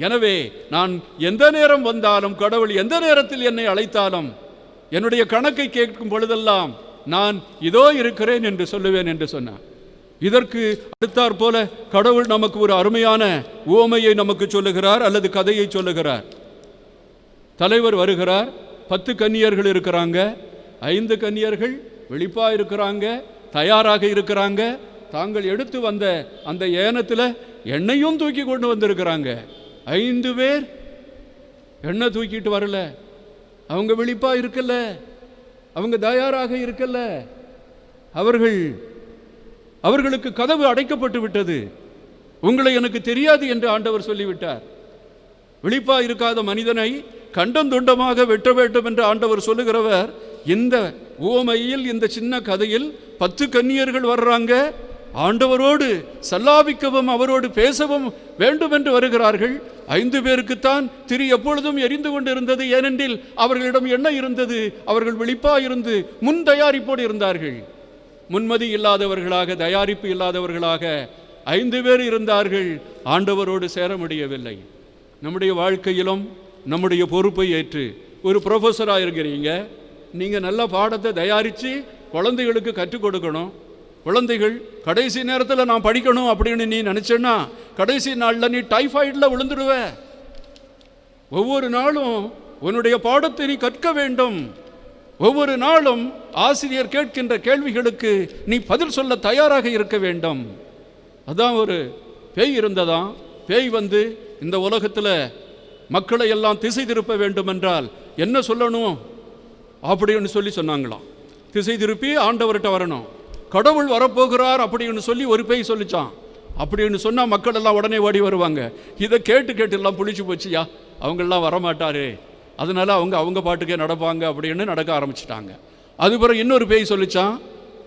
எனவே நான் எந்த நேரம் வந்தாலும், கடவுள் எந்த நேரத்தில் என்னை அழைத்தாலும், என்னுடைய கணக்கை கேட்கும் பொழுதெல்லாம் நான் இதோ இருக்கிறேன் என்று சொல்லுவேன் என்று சொன்னார். இதற்கு அடுத்தாற் போல கடவுள் நமக்கு ஒரு அருமையான உவமையை நமக்கு சொல்லுகிறார், அல்லது கதையை சொல்லுகிறார். தலைவர் வருகிறார், 10 கன்னியர்கள் இருக்கிறாங்க. 5 கன்னியர்கள் விழிப்பா இருக்கிறாங்க, தயாராக இருக்கிறாங்க. தாங்கள் எடுத்து வந்த அந்த ஏனத்தில் எண்ணெயும் தூக்கி கொண்டு வந்திருக்கிறாங்க. 5 பேர் எண்ணெய் தூக்கிட்டு வரல. அவங்க விழிப்பா இருக்கல, அவங்க தயாராக இருக்கல. அவர்களுக்கு கதவு அடைக்கப்பட்டு விட்டது. உங்களை எனக்கு தெரியாது என்று ஆண்டவர் சொல்லிவிட்டார். விழிப்பா இருக்காத மனிதனை கண்டம் துண்டமாக வெட்ட வேண்டும் என்று ஆண்டவர் சொல்லுகிறவர். இந்த உவமையில், இந்த சின்ன கதையில் 10 கன்னியர்கள் வர்றாங்க. ஆண்டவரோடு சல்லாபிக்கவும் அவரோடு பேசவும் வேண்டும் என்று வருகிறார்கள். 5 பேருக்குத்தான் திரி எப்பொழுதும் எரிந்து கொண்டு இருந்தது. ஏனென்றில் அவர்களிடம் எண்ணெய் இருந்தது. அவர்கள் விழிப்பா இருந்து முன் தயாரிப்போடு இருந்தார்கள். முன்மதி இல்லாதவர்களாக, தயாரிப்பு இல்லாதவர்களாக 5 பேர் இருந்தார்கள். ஆண்டவரோடு சேர முடியவில்லை. நம்முடைய வாழ்க்கையிலும் நம்முடைய பொறுப்பை ஏற்று, ஒரு ப்ரொஃபஸராக இருக்கிறீங்க, நீங்கள் நல்ல பாடத்தை தயாரித்து குழந்தைகளுக்கு கற்றுக் கொடுக்கணும். குழந்தைகள் கடைசி நேரத்தில் நான் படிக்கணும் அப்படின்னு நீ நினச்சேன்னா கடைசி நாளில் நீ டைஃபாய்டில் விழுந்துடுவ. ஒவ்வொரு நாளும் உன்னுடைய பாடத்தை நீ கற்க வேண்டும். ஒவ்வொரு நாளும் ஆசிரியர் கேட்கின்ற கேள்விகளுக்கு நீ பதில் சொல்ல தயாராக இருக்க வேண்டும். அதான் ஒரு பேய் இருந்ததாம். பேய் வந்து இந்த உலகத்தில் மக்களை எல்லாம் திசை திருப்ப வேண்டும் என்றால் என்ன சொல்லணும் அப்படின்னு சொன்னாங்களாம். திசை திருப்பி ஆண்டவர்கிட்ட வரணும், கடவுள் வரப்போகிறார் அப்படின்னு சொல்லி ஒரு பேய் சொல்லிச்சான். அப்படின்னு சொன்னால் மக்கள் எல்லாம் உடனே ஓடி வருவாங்க. இதை கேட்டு எல்லாம் புளிச்சு போச்சுயா, அவங்கெல்லாம் வரமாட்டாரு, அதனால அவங்க பாட்டுக்கே நடப்பாங்க அப்படின்னு நடக்க ஆரம்பிச்சிட்டாங்க. அதுபோல் இன்னொரு பேய் சொல்லிச்சான்,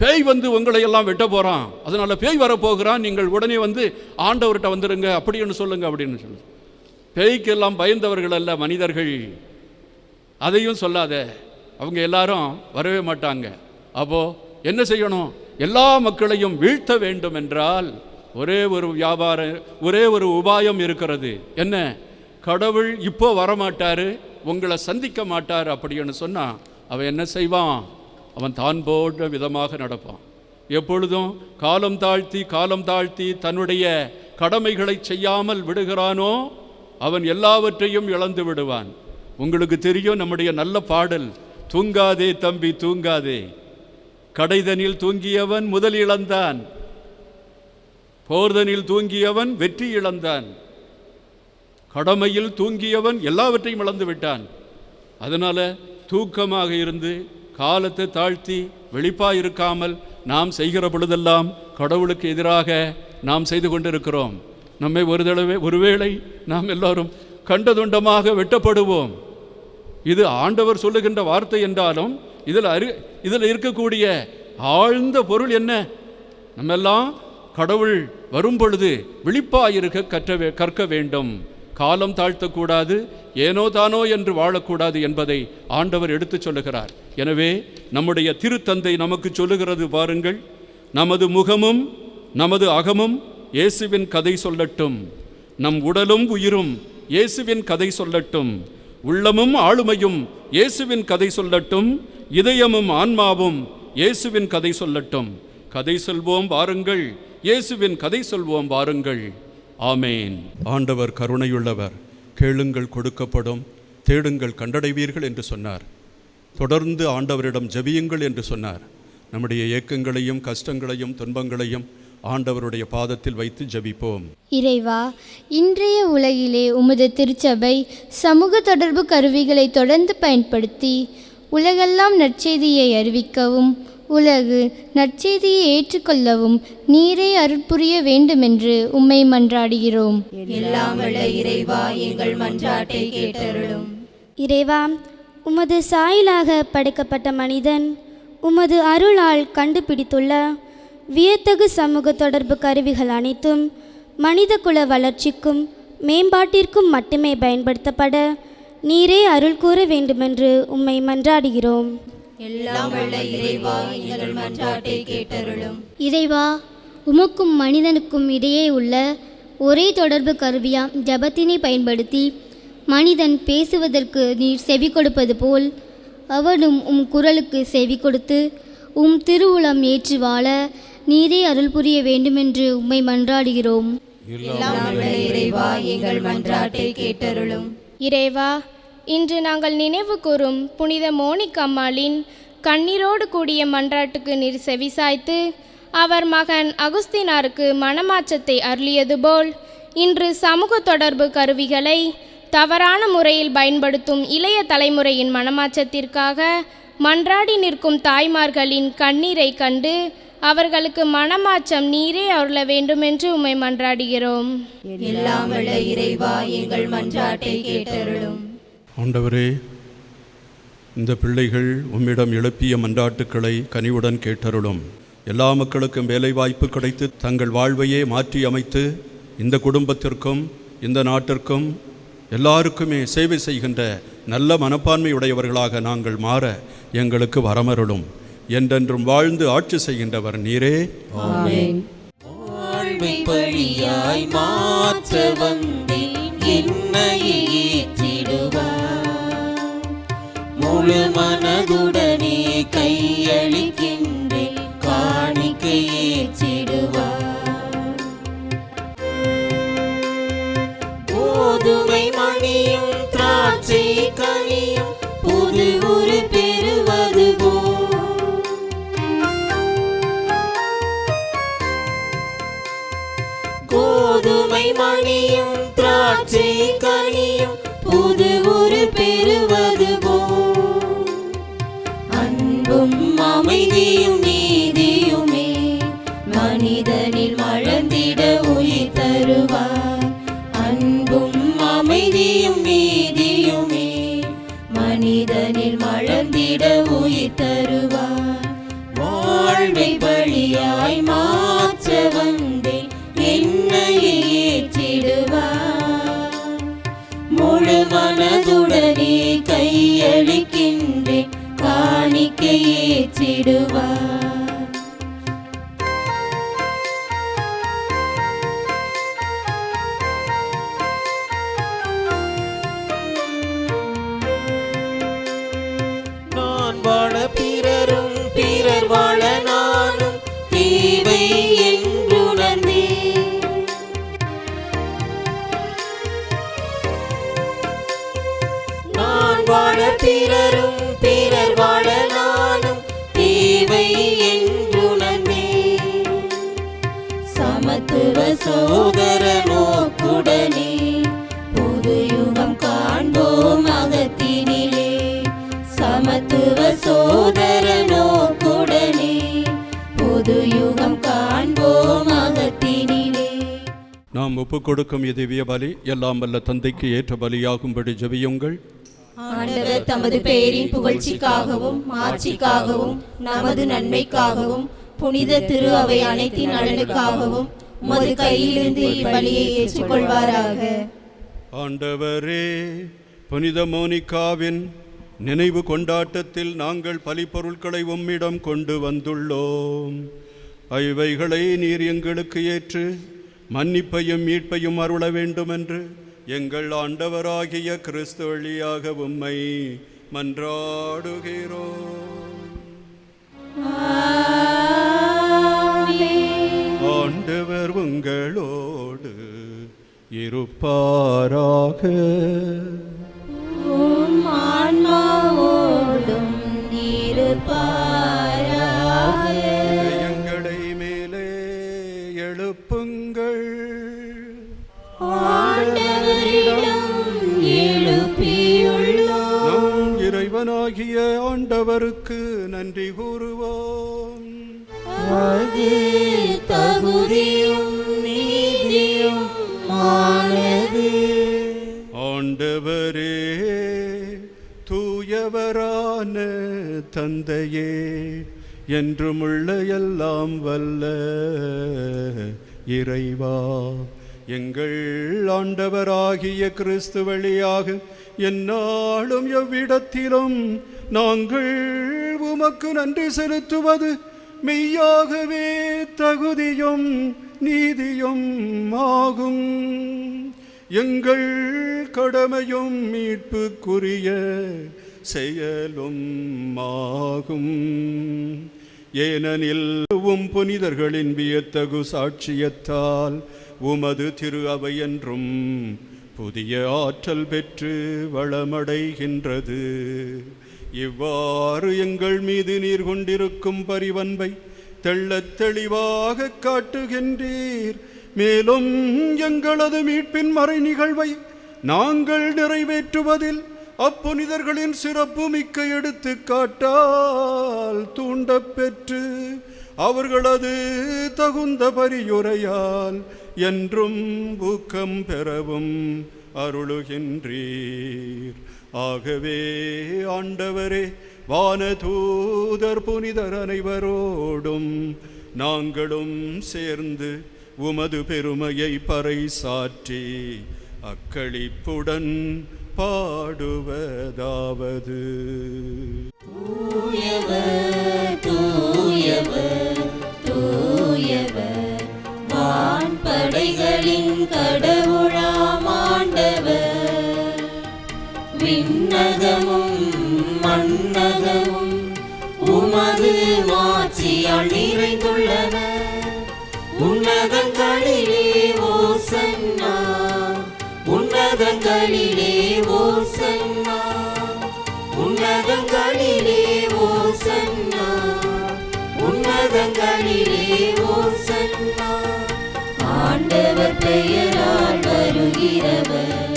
பேய் வந்து உங்களை எல்லாம் வெட்ட போகிறான், அதனால பேய் வரப்போகிறான், நீங்கள் உடனே வந்து ஆண்டவர்கிட்ட வந்துடுங்க அப்படின்னு சொல்லுங்க அப்படின்னு சொல்லு. பேய்க்கெல்லாம் பயந்தவர்கள் அல்ல மனிதர்கள். அதையும் சொல்லாத, அவங்க எல்லாரும் வரவே மாட்டாங்க. அப்போ என்ன செய்யணும்? எல்லா மக்களையும் வீழ்த்த வேண்டும் என்றால் ஒரே ஒரு உபாயம் இருக்கிறது. என்ன? கடவுள் இப்போ வரமாட்டாரு, உங்களை சந்திக்க மாட்டார் அப்படின்னு சொன்னால் அவன் என்ன செய்வான்? அவன் தான் போன்ற விதமாக நடப்பான். எப்பொழுதும் காலம் தாழ்த்தி தன்னுடைய கடமைகளை செய்யாமல் விடுகிறானோ அவன் எல்லாவற்றையும் இழந்து விடுவான். உங்களுக்கு தெரியும் நம்முடைய நல்ல பாடல், தூங்காதே தம்பி தூங்காதே, கடைதனில் தூங்கியவன் முதல் இழந்தான், போர்தனில் தூங்கியவன் வெற்றி இழந்தான், கடமையில் தூங்கியவன் எல்லாவற்றையும் இழந்து விட்டான். அதனால் தூக்கமாக இருந்து காலத்தை தாழ்த்தி வெளிப்பாக இருக்காமல் நாம் செய்கிற பொழுதெல்லாம் கடவுளுக்கு எதிராக நாம் செய்து கொண்டிருக்கிறோம். நம்மை ஒருவேளை நாம் எல்லாரும் கண்டதுண்டமாக வெட்டப்படுவோம். இது ஆண்டவர் சொல்லுகின்ற வார்த்தை என்றாலும் இதில் இருக்கக்கூடிய ஆழ்ந்த பொருள் என்ன? நம்மெல்லாம் கடவுள் வரும் பொழுது விழிப்பாயிருக்க கற்க வேண்டும். காலம் தாழ்த்தக்கூடாது, ஏனோ தானோ என்று வாழக்கூடாது என்பதை ஆண்டவர் எடுத்து சொல்லுகிறார். எனவே நம்முடைய திருத்தந்தை நமக்கு சொல்லுகிறது பாருங்கள், நமது முகமும் நமது அகமும் இயேசுவின் கதை சொல்லட்டும், நம் உடலும் உயிரும் இயேசுவின் கதை சொல்லட்டும், உள்ளமும் ஆளுமையும் இயேசுவின் கதை சொல்லட்டும், இதயமும் ஆன்மாவும் இயேசுவின் கதை சொல்லட்டும். கதை சொல்வோம் வாருங்கள், இயேசுவின் கதை சொல்வோம் வாருங்கள். ஆமேன். ஆண்டவர் கருணையுள்ளவர், கேளுங்கள் கொடுக்கப்படும், தேடுங்கள் கண்டடைவீர்கள் என்று சொன்னார். தொடர்ந்து ஆண்டவரிடம் ஜெபியுங்கள் என்று சொன்னார். நம்முடைய ஏக்கங்களையும் கஷ்டங்களையும் துன்பங்களையும் ஆண்டவருடைய பாதத்தில் வைத்து ஜெபிப்போம். இறைவா, இன்றைய உலகிலே உமது திருச்சபை சமூக தொடர்பு கருவிகளை தொடர்ந்து பயன்படுத்தி உலகெல்லாம் நற்செய்தியை அறிவிக்கவும் உலகு நற்செய்தியை ஏற்றுக்கொள்ளவும் நீரே அருட்புரிய வேண்டுமென்று உம்மை மன்றாடுகிறோம். எல்லாம் வல்ல இறைவா, எங்கள் மன்றாட்டை கேட்டருளும். இறைவா, உமது சாயலாக படைக்கப்பட்ட மனிதன் உமது அருளால் கண்டுபிடித்துள்ள வியத்தகு சமூக தொடர்பு கருவிகள் அனைத்தும் மனித குல வளர்ச்சிக்கும் மேம்பாட்டிற்கும் மட்டுமே பயன்படுத்தப்பட நீரே அருள் கூற வேண்டுமென்று உம்மை மன்றாடுகிறோம். எல்லாம் வல்ல இறைவா, எங்கள் மன்றாட்டை கேட்டருளும். இறைவா, உமக்கும் மனிதனுக்கும் இடையே உள்ள ஒரே தொடர்பு கருவியாம் ஜபத்தினை பயன்படுத்தி மனிதன் பேசுவதற்கு நீர் செவி கொடுப்பது போல் அவனும் உம் குரலுக்கு செவி கொடுத்து உம் திருவுளம் ஏற்று வாழ நீரே அருள் புரிய வேண்டுமென்று உம்மை மன்றாடுகிறோம். எல்லாம் வல்ல இறைவா, எங்கள் மன்றாட்டை கேட்டருளும். இறைவா, இன்று நாங்கள் நினைவு கூறும் புனித மோனிக் அம்மாளின் கண்ணீரோடு கூடிய மன்றாட்டுக்கு நீர் செவிசாய்த்து அவர் மகன் அகுஸ்தினாருக்கு மனமாற்றத்தை அருளியது போல் இன்று சமூக தொடர்பு கருவிகளை தவறான முறையில் பயன்படுத்தும் இளைய தலைமுறையின் மனமாற்றத்திற்காக மன்றாடி நிற்கும் தாய்மார்களின் கண்ணீரை கண்டு அவர்களுக்கு மனமாற்றம் நீரே அருள வேண்டுமென்று உம்மை மன்றாடுகிறோம். எல்லாம் வல்ல இறைவா, எங்கள் மன்றாட்டை கேட்டருளும். ஆண்டவரே, இந்த பிள்ளைகள் உம்மிடம் எழுப்பிய மன்றாட்டுக்களை கனிவுடன் கேட்டருளும். எல்லா மக்களுக்கும் வேலைவாய்ப்பு கிடைத்து தங்கள் வாழ்வையே மாற்றி அமைத்து இந்த குடும்பத்திற்கும் இந்த நாட்டிற்கும் எல்லாருக்குமே சேவை செய்கின்ற நல்ல மனப்பான்மை உடையவர்களாக நாங்கள் மாற எங்களுக்கு வரமருளும். என்றென்றும் வாழ்ந்து ஆட்சி செய்கின்றவர் நீரே. ஆமென். வாழ்வை பழியாய் மாற்ற வந்தேன், என்னையே ஏற்றிடுவார். முழு மனதுடனே கையளிக்கின்றேன், காணிக்கை ஏற்றிடுவார். கோதுமை மணியும் திராட்சை கனியும் புது ஒரு பெறுவது போல், கோதுமை மணியும் திராட்சை கனியும் புது ஒரு பெறுவது போல், அன்பும் அமைதியும் நீதியுமே மனிதனில் மலர்ந்திட உயிர் தருவார். அன்பும் அமைதியும் நீதியுமே மனிதனில் மலர்ந்திட உயிர் தருவார். வாழ்வை பழியாய் மாற்ற வந்தேன், என்னையே ஏற்றிடுவார். முழு மனதுடனே கையளிக்கின்றேன், காணிக்கை ஏற்றிடுவார். நான் வாழ பிறரும் பிறர் வாழ நானும் தேவை என்றுணர்ந்தேன். சோதர நோக்குடனே புது யுகம் காண்போம் அகத்தினிலே. சமத்துவ சோதர நோக்குடனே புது யுகம் காண்போம் அகத்தினிலே. நாம் ஒப்புக் கொடுக்கும் திவ்ய பலி எல்லாம் வல்ல தந்தைக்கு ஏற்ற பலியாகும்படி ஜெபியுங்கள். ஆண்டவர் தமது பெயரின் புகழ்ச்சிக்காகவும் ஆட்சிக்காகவும் நமது நன்மைக்காகவும் புனித திரு அவை அனைத்தின் நலனுக்காகவும் உமது கையிலிருந்து இப்பலியை ஏற்றுக்கொள்வாராக. ஆண்டவரே, புனித மோனிகாவின் நினைவு கொண்டாட்டத்தில் நாங்கள் பலிப்பொருட்களை உம்மிடம் கொண்டு வந்துள்ளோம். இவைகளை நீர் எங்களுக்கு ஏற்று மன்னிப்பையும் மீட்பையும் அருள வேண்டுமென்று எங்கள் ஆண்டவராகிய கிறிஸ்து வழியாக உம்மை மன்றாடுகிறோம். ஆண்டவர் உங்களோடு இருப்பாராக. ஆன்மாவோடும் இருப்பாராக. எங்களை மேலே எழுப்புங்கள். ஆண்டவரிடம் எழுப்பியுள்ளோம். நம் இறைவனாகிய ஆண்டவருக்கு நன்றி கூறுவோம். அது தகுதியும் நீதியும் ஆனது. ஆண்டவரே, தூயவரான தந்தையே, என்றுமுள்ள எல்லாம் வல்ல இறைவா, எங்கள் ஆண்டவராகிய கிறிஸ்து வழியாக எந்நாளும் எவ்விடத்திலும் நாங்கள் உமக்கு நன்றி செலுத்துவது மெய்யாகவே தகுதியும் நீதியும் ஆகும். எங்கள் கடமையும் மீட்புக்குரிய செயலும் ஆகும். ஏனெனில் புனிதர்களின் வியத்தகு சாட்சியத்தால் உமது திரு அவை என்றும் புதிய ஆற்றல் பெற்று வளமடைகின்றது. இவ்வாறு எங்கள் மீது நீர் கொண்டிருக்கும் பரிவன்பை தெள்ளத் தெளிவாக காட்டுகின்றீர். மேலும் எங்களது மீட்பின் மறை நிகழ்வை நாங்கள் நிறைவேற்றுவதில் அப்புனிதர்களின் சிறப்பு மிக்க எடுத்துக்காட்டால் தூண்டப்பெற்று அவர்களது தகுந்த பரியுரையால் என்றும் ஊக்கம் பெறவும் அருளுகின்றீர். ஆகவே ஆண்டவரே, வானதூதர் புனிதர் அனைவரோடும் நாங்களும் சேர்ந்து உமது பெருமையை பறைசாற்றி அக்களிப்புடன் பாடுவதாவது: தூயவர் தூயவர் தூயவர், வான்படைகளின் கடவுளாம் ஆண்டவர். விண்ணகமும் மண்ணகமும் உமது மாட்சியால் நிறைந்துள்ளன. உன்னதங்களிலே ஓசன்னா, உன்னதங்களிலே ஓசன்னா, உன்னதங்களிலே ஓசன்னா, உன்னதங்களிலே ஓசன்னா. ஆண்டவர் பெயரால் வருகிறவர்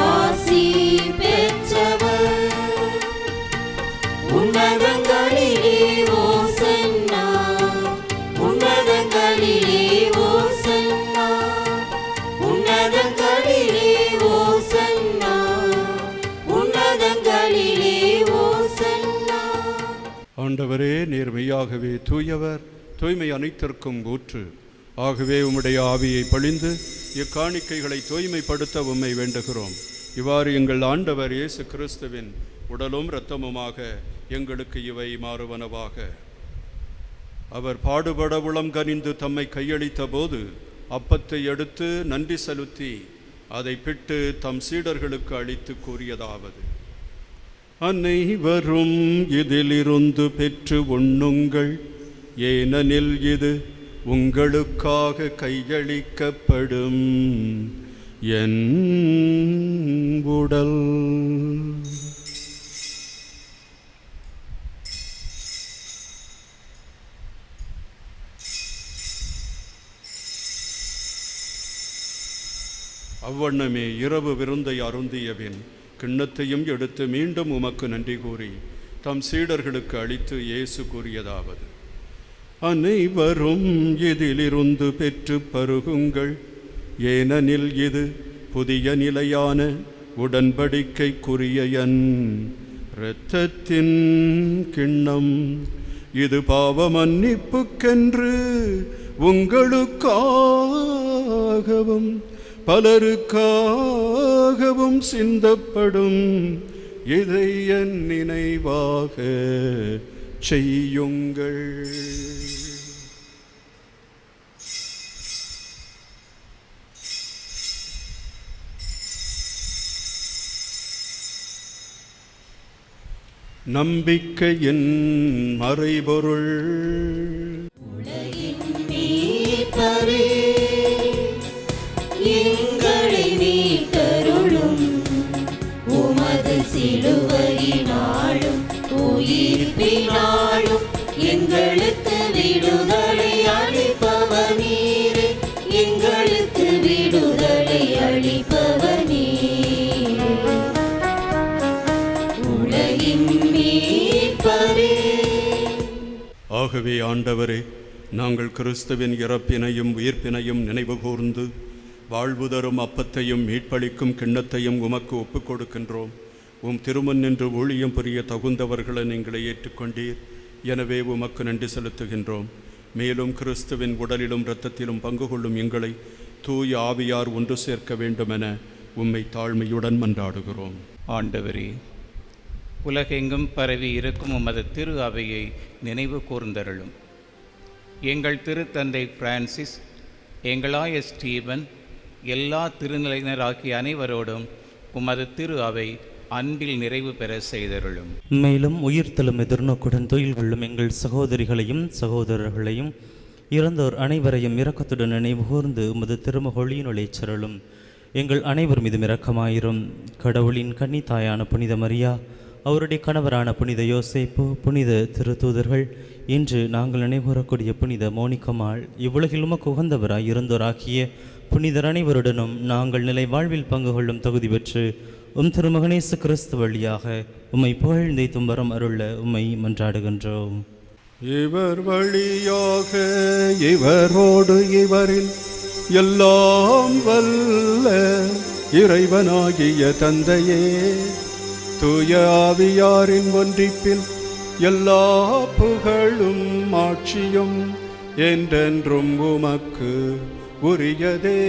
ஆசி பெற்றவர். உன்னதங்களிலே ஓசன்னா, உன்னதங்களிலே ஓசன்னா, உன்னதங்களிலே ஓசன்னா, உன்னதங்களிலே ஓசன்னா. ஆண்டவரே, நீர் மெய்யாகவே தூயவர், தூய்மை அனைத்திற்கும் ஊற்று. ஆகவே உம்முடைய ஆவியை பொழிந்து இக்காணிக்கைகளை தூய்மைப்படுத்த உம்மை வேண்டுகிறோம். இவ்வாறு எங்கள் ஆண்டவர் இயேசு கிறிஸ்துவின் உடலும் இரத்தமுமாக எங்களுக்கு இவை மாறுவனவாக. அவர் பாடுபட உளம் கனிந்து தம்மை கையளித்த போது அப்பத்தை எடுத்து நன்றி செலுத்தி அதை பிட்டு தம் சீடர்களுக்கு அளித்து கூறியதாவது: அனைவரும் இதிலிருந்து பெற்று உண்ணுங்கள், ஏனெனில் இது உங்களுக்காக கையளிக்கப்படும் என் உடல். அவ்வண்ணமே இரவு விருந்தை அருந்தியபின் கிண்ணத்தையும் எடுத்து மீண்டும் உமக்கு நன்றி கூறி தம் சீடர்களுக்கு அளித்து இயேசு கூறியதாவது: அனைவரும் இதிலிருந்து பெற்று பருகுங்கள், ஏனெனில் இது புதிய நிலையான உடன்படிக்கைக்குரிய என் இரத்தத்தின் கிண்ணம். இது பாவ மன்னிப்புக்கென்று உங்களுக்காகவும் பலருக்காகவும் சிந்தப்படும். இதை என் நினைவாக செய்யுங்கள். நம்பிக்கையின் மறைபொருள். எங்களை மீட்டருளும், உமது சிலுவையினாலும் உயிர்ப்பினாலும் எங்களுக்கு விடுதலை அளிப்பவர் நீரே, எங்களுக்கு விடுதலை அளிப்பவர் நீரே, உலகின் மீட்பரே. ஆகவே ஆண்டவரே, நாங்கள் கிறிஸ்துவின் இறப்பினையும் உயிர்ப்பினையும் நினைவு கூர்ந்து வாழ்வு தரும் அப்பத்தையும் மீட்பளிக்கும் கிண்ணத்தையும் உமக்கு ஒப்புக் கொடுக்கின்றோம். உம் திருமண் நின்று ஊழியம் புரிய தகுந்தவர்களை நீங்களை ஏற்றுக்கொண்டீர். எனவே உமக்கு நன்றி செலுத்துகின்றோம். மேலும் கிறிஸ்துவின் உடலிலும் இரத்தத்திலும் பங்கு கொள்ளும் எங்களை தூய ஆவியார் ஒன்று சேர்க்க வேண்டுமென உம்மை தாழ்மையுடன் மன்றாடுகிறோம். ஆண்டவரே, உலகெங்கும் பரவி இருக்கும் உமது திரு அவையை நினைவு கூர்ந்தருளும். எங்கள் திருத்தந்தை பிரான்சிஸ், எங்களாய ஸ்டீபன், எல்லா திருநிலையினராகிய அனைவரோடும் உமது திரு அவை அன்பில் நிறைவு பெற செய்தருளும். மேலும் உயிர்த்தலும் எதிர்நோக்குடன் துயில் கொள்ளும் எங்கள் சகோதரிகளையும் சகோதரர்களையும் இறந்தோர் அனைவரையும் இரக்கத்துடன் நினைவு கூர்ந்து உமது திருமகொழியினுள்ளே செருளும். எங்கள் அனைவர் மீதும் இரக்கமாயிரும். கடவுளின் கன்னி தாயான புனித மரியா, அவருடைய கணவரான புனித யோசேப்பு, புனித திருத்தூதர்கள், இன்று நாங்கள் நினைவுகூரக்கூடிய புனித மோனிக்கம்மாள், இவ்வுலகில் உமக்கு உகந்தவராய் இருந்தோராகிய புனிதர் அனைவருடனும் நாங்கள் நிலை வாழ்வில் பங்கு கொள்ளும் தகுதி பெற்று உம் திருமகனேசு கிறிஸ்து வழியாக உம்மை புகழ்ந்தை தும்பரம் அருள உம்மை மன்றாடுகின்றோம். இவர் வழியாக இவரோடு இவரில் எல்லாம் வல்ல இறைவனாகிய தந்தையே, தூய ஆவியாரின் ஒன்றிப்பில் எல்லா புகழும் ஆட்சியும் என்றென்றும் உமக்கு உரியதே.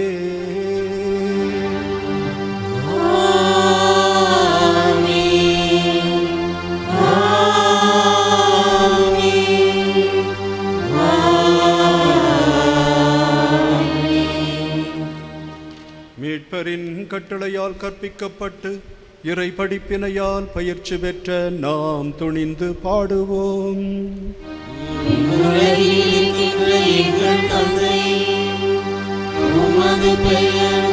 மீட்பரின் கட்டளையால் கற்பிக்கப்பட்டு இறை படிப்பினையால் பயிற்சி பெற்ற நாம் துணிந்து பாடுவோம். உமது பெயர்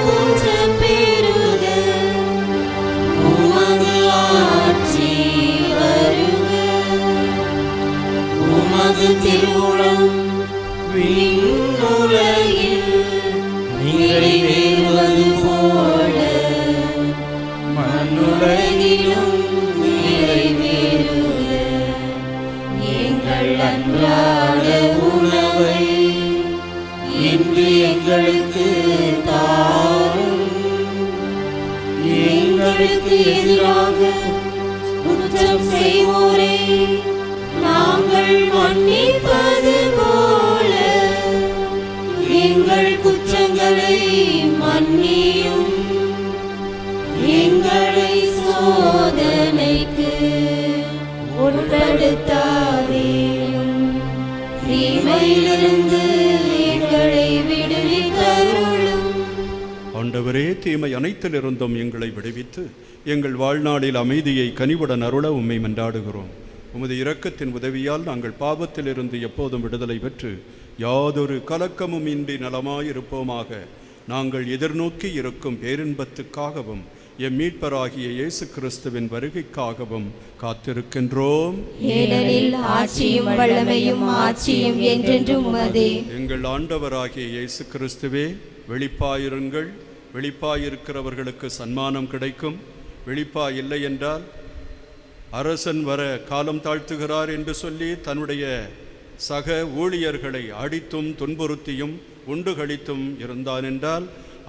போற்றப் பெறுக, உமது ஆட்சி வருக, உமது திருவுளம் விண்ணுலகில் நிறைவேறுவது போல மண்ணுலகிலும் நிறைவேறுக. எங்கள் அன்றாட உணவை இன்று எங்களுக்கு தாரும். எங்களுக்கு எதிராக குற்றம் செய்வோரை நாங்கள் மன்னிப்பது போல எங்கள் குற்றங்களை மன்னியும். எங்களை சோதனைக்கு உட்படுத்தாதேயும், தீமையிலிருந்து எங்களை விடுவித்தருளும். ஆண்டவரே, தீமை அனைத்திலிருந்தும் எங்களை விடுவித்து எங்கள் வாழ்நாளில் அமைதியை கனிவுடன் அருள உம்மை மன்றாடுகிறோம். உமது இரக்கத்தின் உதவியால் நாங்கள் பாவத்திலிருந்து எப்போதும் விடுதலை பெற்று யாதொரு கலக்கமும் இன்றி நலமாயிருப்போமாக. நாங்கள் எதிர்நோக்கி இருக்கும் பேரின்பத்துக்காகவும் எம் மீட்பராகிய இயேசு கிறிஸ்துவின் வருகைக்காகவும் காத்திருக்கின்றோம். ஏனெனில் ஆட்சியும் வல்லமையும் ஆட்சியும் என்றென்றும் உமதே. எங்கள் ஆண்டவராகிய இயேசு கிறிஸ்துவே, விழிப்பாயிருங்கள், விழிப்பாயிருக்கிறவர்களுக்கு சன்மானம் கிடைக்கும். விழிப்பாய் இல்லை என்றால் அரசன் வர காலம் தாழ்த்துகிறார் என்று சொல்லி தன்னுடைய சக ஊழியர்களை அடித்தும் துன்புறுத்தியும் உண்டு கழித்தும் இருந்தான் என்றால்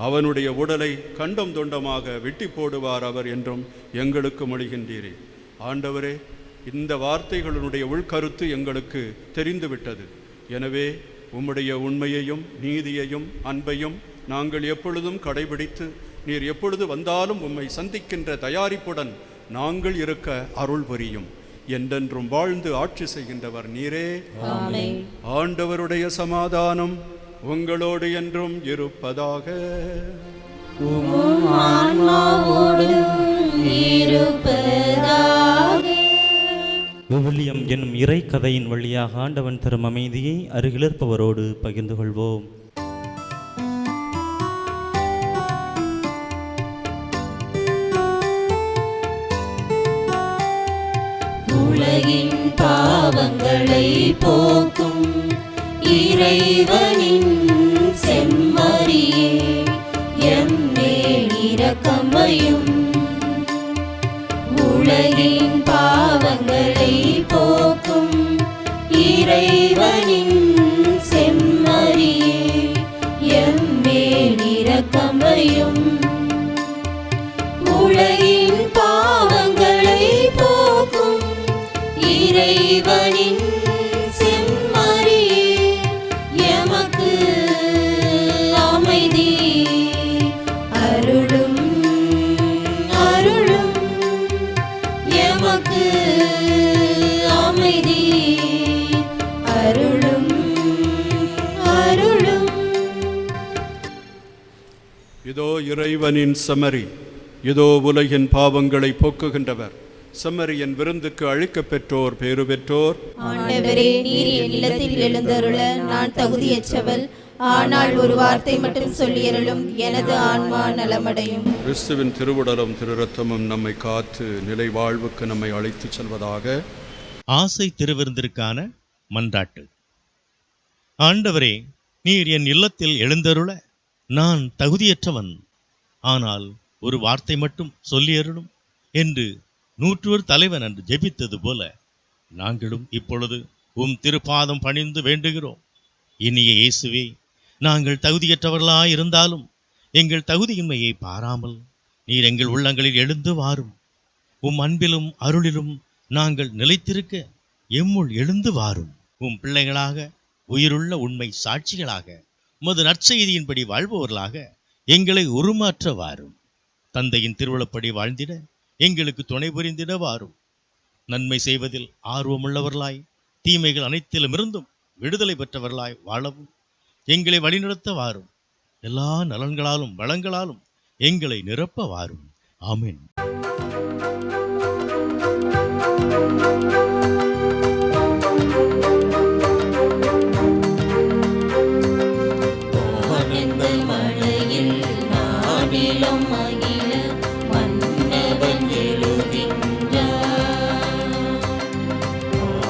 அவனுடைய உடலை கண்டம் துண்டமாக வெட்டி போடுவார் அவர் என்றும் எங்களுக்கு மொழிகின்றீரே. ஆண்டவரே, இந்த வார்த்தைகளுடைய உள்கருத்து எங்களுக்கு தெரிந்துவிட்டது. எனவே உம்முடைய உண்மையையும் நீதியையும் அன்பையும் நாங்கள் எப்பொழுதும் கடைபிடித்து நீர் எப்பொழுது வந்தாலும் உம்மை சந்திக்கின்ற தயாரிப்புடன் நாங்கள் இருக்க அருள் புரியும். என்றென்றும் வாழ்ந்து ஆட்சி செய்கின்றவர் நீரே. ஆமென். ஆண்டவருடைய சமாதானம் உங்களோடு என்றும் இருப்பதாக. உம் ஆன்மாவோடும் இருப்பதாக. விவிலியம் என்னும் இறை கதையின் வழியாக ஆண்டவன் தரும் அமைதியை அருகிலிருப்பவரோடு பகிர்ந்து கொள்வோம். உலகின் பாவங்களை போக்கும் இறைவனின் செம்மறியே, எம்மேல் இரக்கம் வையும். உலகின் பாவங்களை போக்கும் இறைவனின் செம்மறியே, எம்மேல் இரக்கம் வையும். உலகின் பாவங்களை போக்கும் இறைவனின் செம்மறியே, எமக்கு அமைதி அருளும் அருளும். எமக்கு அமைதி அருளும் அருளும். இதோ இறைவனின் செம்மறி, இதோ உலகின் பாவங்களை போக்குகின்றவர். செம்மறியின் விருந்துக்கு அழைக்கப் பெற்றோர் பேறு பெற்றோர். ஆண்டவரே, நீர் என் இல்லத்தில் எழுந்தருள நான் தகுதியற்றவள். ஆனால் ஒரு வார்த்தை மட்டும் சொல்லியருளும், எனது ஆன்மா நலமடையும். கிறிஸ்துவின் திருவுடலும் திரு இரத்தமும் நம்மை காத்து நிலை வாழ்வுக்கு நம்மை அழைத்துச் செல்வதாக. ஆசை திருவிருந்திற்கான மன்றாட்டு. ஆண்டவரே, நீர் என் இல்லத்தில் எழுந்தருள நான் தகுதியற்றவன். ஆனால் ஒரு வார்த்தை மட்டும் சொல்லியருளும் என்று 100 தலைவன் என்று ஜெபித்தது போல நாங்களும் இப்பொழுது உம் திருப்பாதம் பணிந்து வேண்டுகிறோம். இனிய இயேசுவே, நாங்கள் தகுதியற்றவர்களாயிருந்தாலும் எங்கள் தகுதியின்மையை பாராமல் நீர் எங்கள் உள்ளங்களில் எழுந்து வாரும். உம் அன்பிலும் அருளிலும் நாங்கள் நிலைத்திருக்க எம்முள் எழுந்து வாரும். உம் பிள்ளைகளாக, உயிருள்ள உண்மை சாட்சிகளாக, உமது நற்செய்தியின்படி வாழ்பவர்களாக எங்களை உருமாற்ற வாரும். தந்தையின் திருவுளப்படி வாழ்ந்திட எங்களுக்கு துணை புரிந்திட வாரும். நன்மை செய்வதில் ஆர்வமுள்ளவர்களாய், தீமைகள் அனைத்திலுமிருந்தும் விடுதலை பெற்றவர்களாய் வாழவும் எங்களை வழிநடத்த வாரும். எல்லா நலன்களாலும் வளங்களாலும் எங்களை நிரப்ப வாரும். ஆமென். ஆனந்த மழையில் நானிலம் மகிழ மன்னவன் எழுகின்றார்.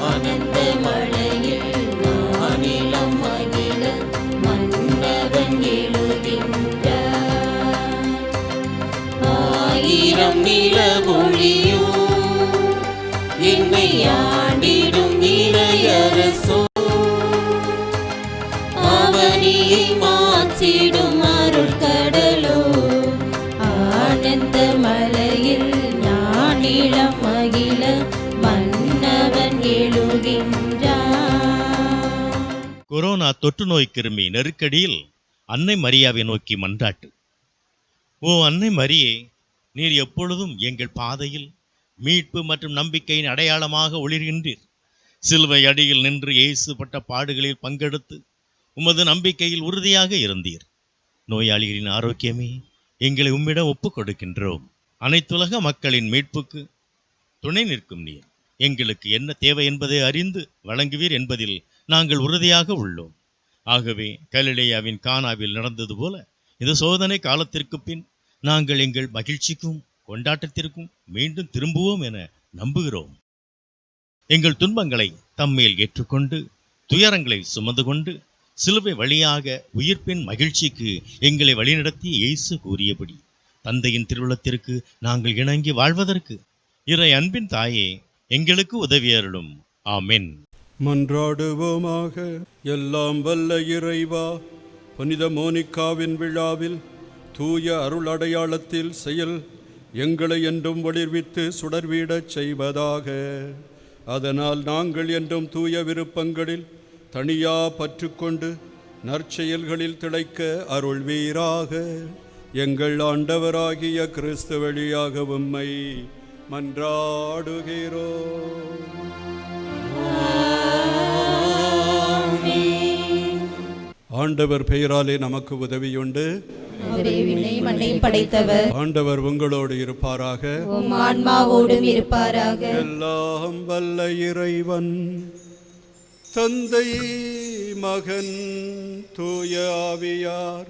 ஆனந்த மழையில் நானிலம் மகிழ மன்னவன் எழுகின்றார். ஆயிரம் நிலவொளியும் என்னை ஆண்டிடும் இறையரசோ, அவனியை மாற்றிடும் அருள் கடலோ. ஆனந்த மலையில் ஞானிலம் மகிழ மன்னவன் எழுகின்றார். கொரோனா தொற்று நோய் கிருமி நெருக்கடியில் அன்னை மரியாவை நோக்கி மன்றாட்டு. ஓ அன்னை மரியே, நீர் எப்பொழுதும் எங்கள் பாதையில் மீட்பு மற்றும் நம்பிக்கையின் அடையாளமாக ஒளிர்கின்றீர். சிலுவை அடியில் நின்று இயேசு பட்ட பாடுகளில் பங்கெடுத்து உமது நம்பிக்கையில் உறுதியாக இருந்தீர். நோயாளிகளின் ஆரோக்கியமே எங்களை உம்மிடம் ஒப்புக் கொடுக்கின்றோம். அனைத்துலக மக்களின் மீட்புக்கு துணை நிற்கும் நீர் எங்களுக்கு என்ன தேவை என்பதை அறிந்து வழங்குவீர் என்பதில் நாங்கள் உறுதியாக உள்ளோம். ஆகவே கலிலேயாவின் கானாவில் நடந்தது போல இந்த சோதனை காலத்திற்கு பின் நாங்கள் எங்கள் மகிழ்ச்சிக்கும் கொண்டாட்டத்திற்கும் மீண்டும் திரும்புவோம் என நம்புகிறோம். எங்கள் துன்பங்களை தம்மேல் ஏற்றுக்கொண்டு துயரங்களை சுமந்து கொண்டு சிலுவை வழியாக உயிர்ப்பின் மகிழ்ச்சிக்கு எங்களை வழிநடத்தி இயேசு கூறியபடி தந்தையின் திருவுளத்திற்கு நாங்கள் இணங்கி வாழ்வதற்கு இறை அன்பின் தாயே எங்களுக்கு உதவியருளும். ஆமென். மன்றாடுவோமாக. எல்லாம் வல்ல இறைவா, புனித மோனிகாவின் விழாவில் தூய அருள் அடையாளத்தில் செயல் எங்களை என்றும் ஒளிர்வித்து சுடர்வீடச் செய்வதாக. அதனால் நாங்கள் என்றும் தூய விருப்பங்களில் தனியா பற்றுக்கொண்டு நற்செயல்களில் திளைக்க அருள்வீராக. எங்கள் ஆண்டவராகிய கிறிஸ்து வழியாக உம்மை மன்றாடுகிறோம். ஆண்டவர் பெயராலே நமக்கு உதவியுண்டு. அவரே விண்ணையும் மண்ணையும் படைத்தவர். ஆண்டவர் உங்களோடு இருப்பாராக. உம் ஆன்மாவோடும் இருப்பாராக. எல்லாம் வல்ல இறைவன் தந்தை, மகன், தூய ஆவியார்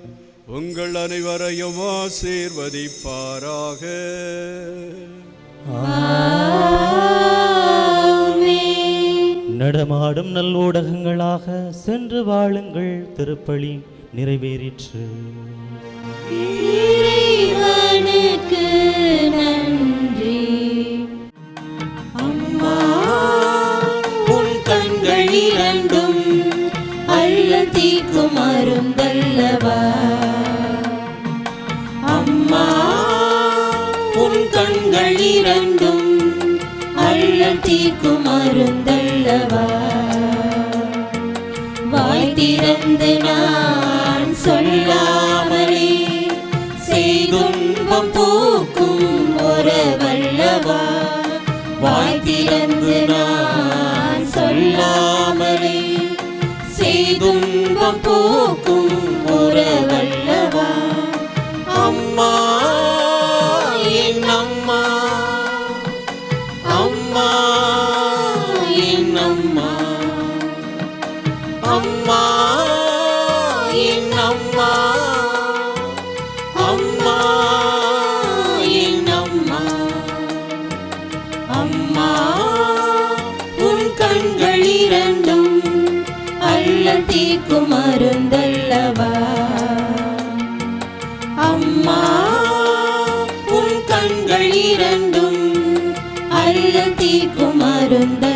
உங்கள் அனைவரையும் ஆசீர்வதிப்பாராக. நடமாடும் நல்லூடகங்களாக சென்று வாழுங்கள். திருப்பலி நிறைவேறிற்று. இறைவனுக்கு நன்றி. அம்மா உன் கண்கள் இரண்டும் அள்ளல் தீர்க்கும் மருந்தல்லவா. அம்மா உன் கண்கள் இரண்டும் அள்ளல் தீர்க்கும் மருந்தல்லவா. வாய் திறந்து நான் சொல்லாமலே செய்துன்பம் போக்கும் ஒருவல்லவா. வாய் திறந்து நான் சொல்லாமலே செய்துன்பம் போக்கும் ஒருவல்லவா. அம்மா என் அம்மா, அம்மா என் அம்மா, அம்மா என் அம்மா, அம்மா என் அம்மா. அம்மா உன் கண்கள் இரண்டும் அள்ளல் தீர்க்கும் மருந்தல்லவா. அம்மா உன் கண்கள் இரண்டும் அள்ளல் தீர்க்கும் மருந்த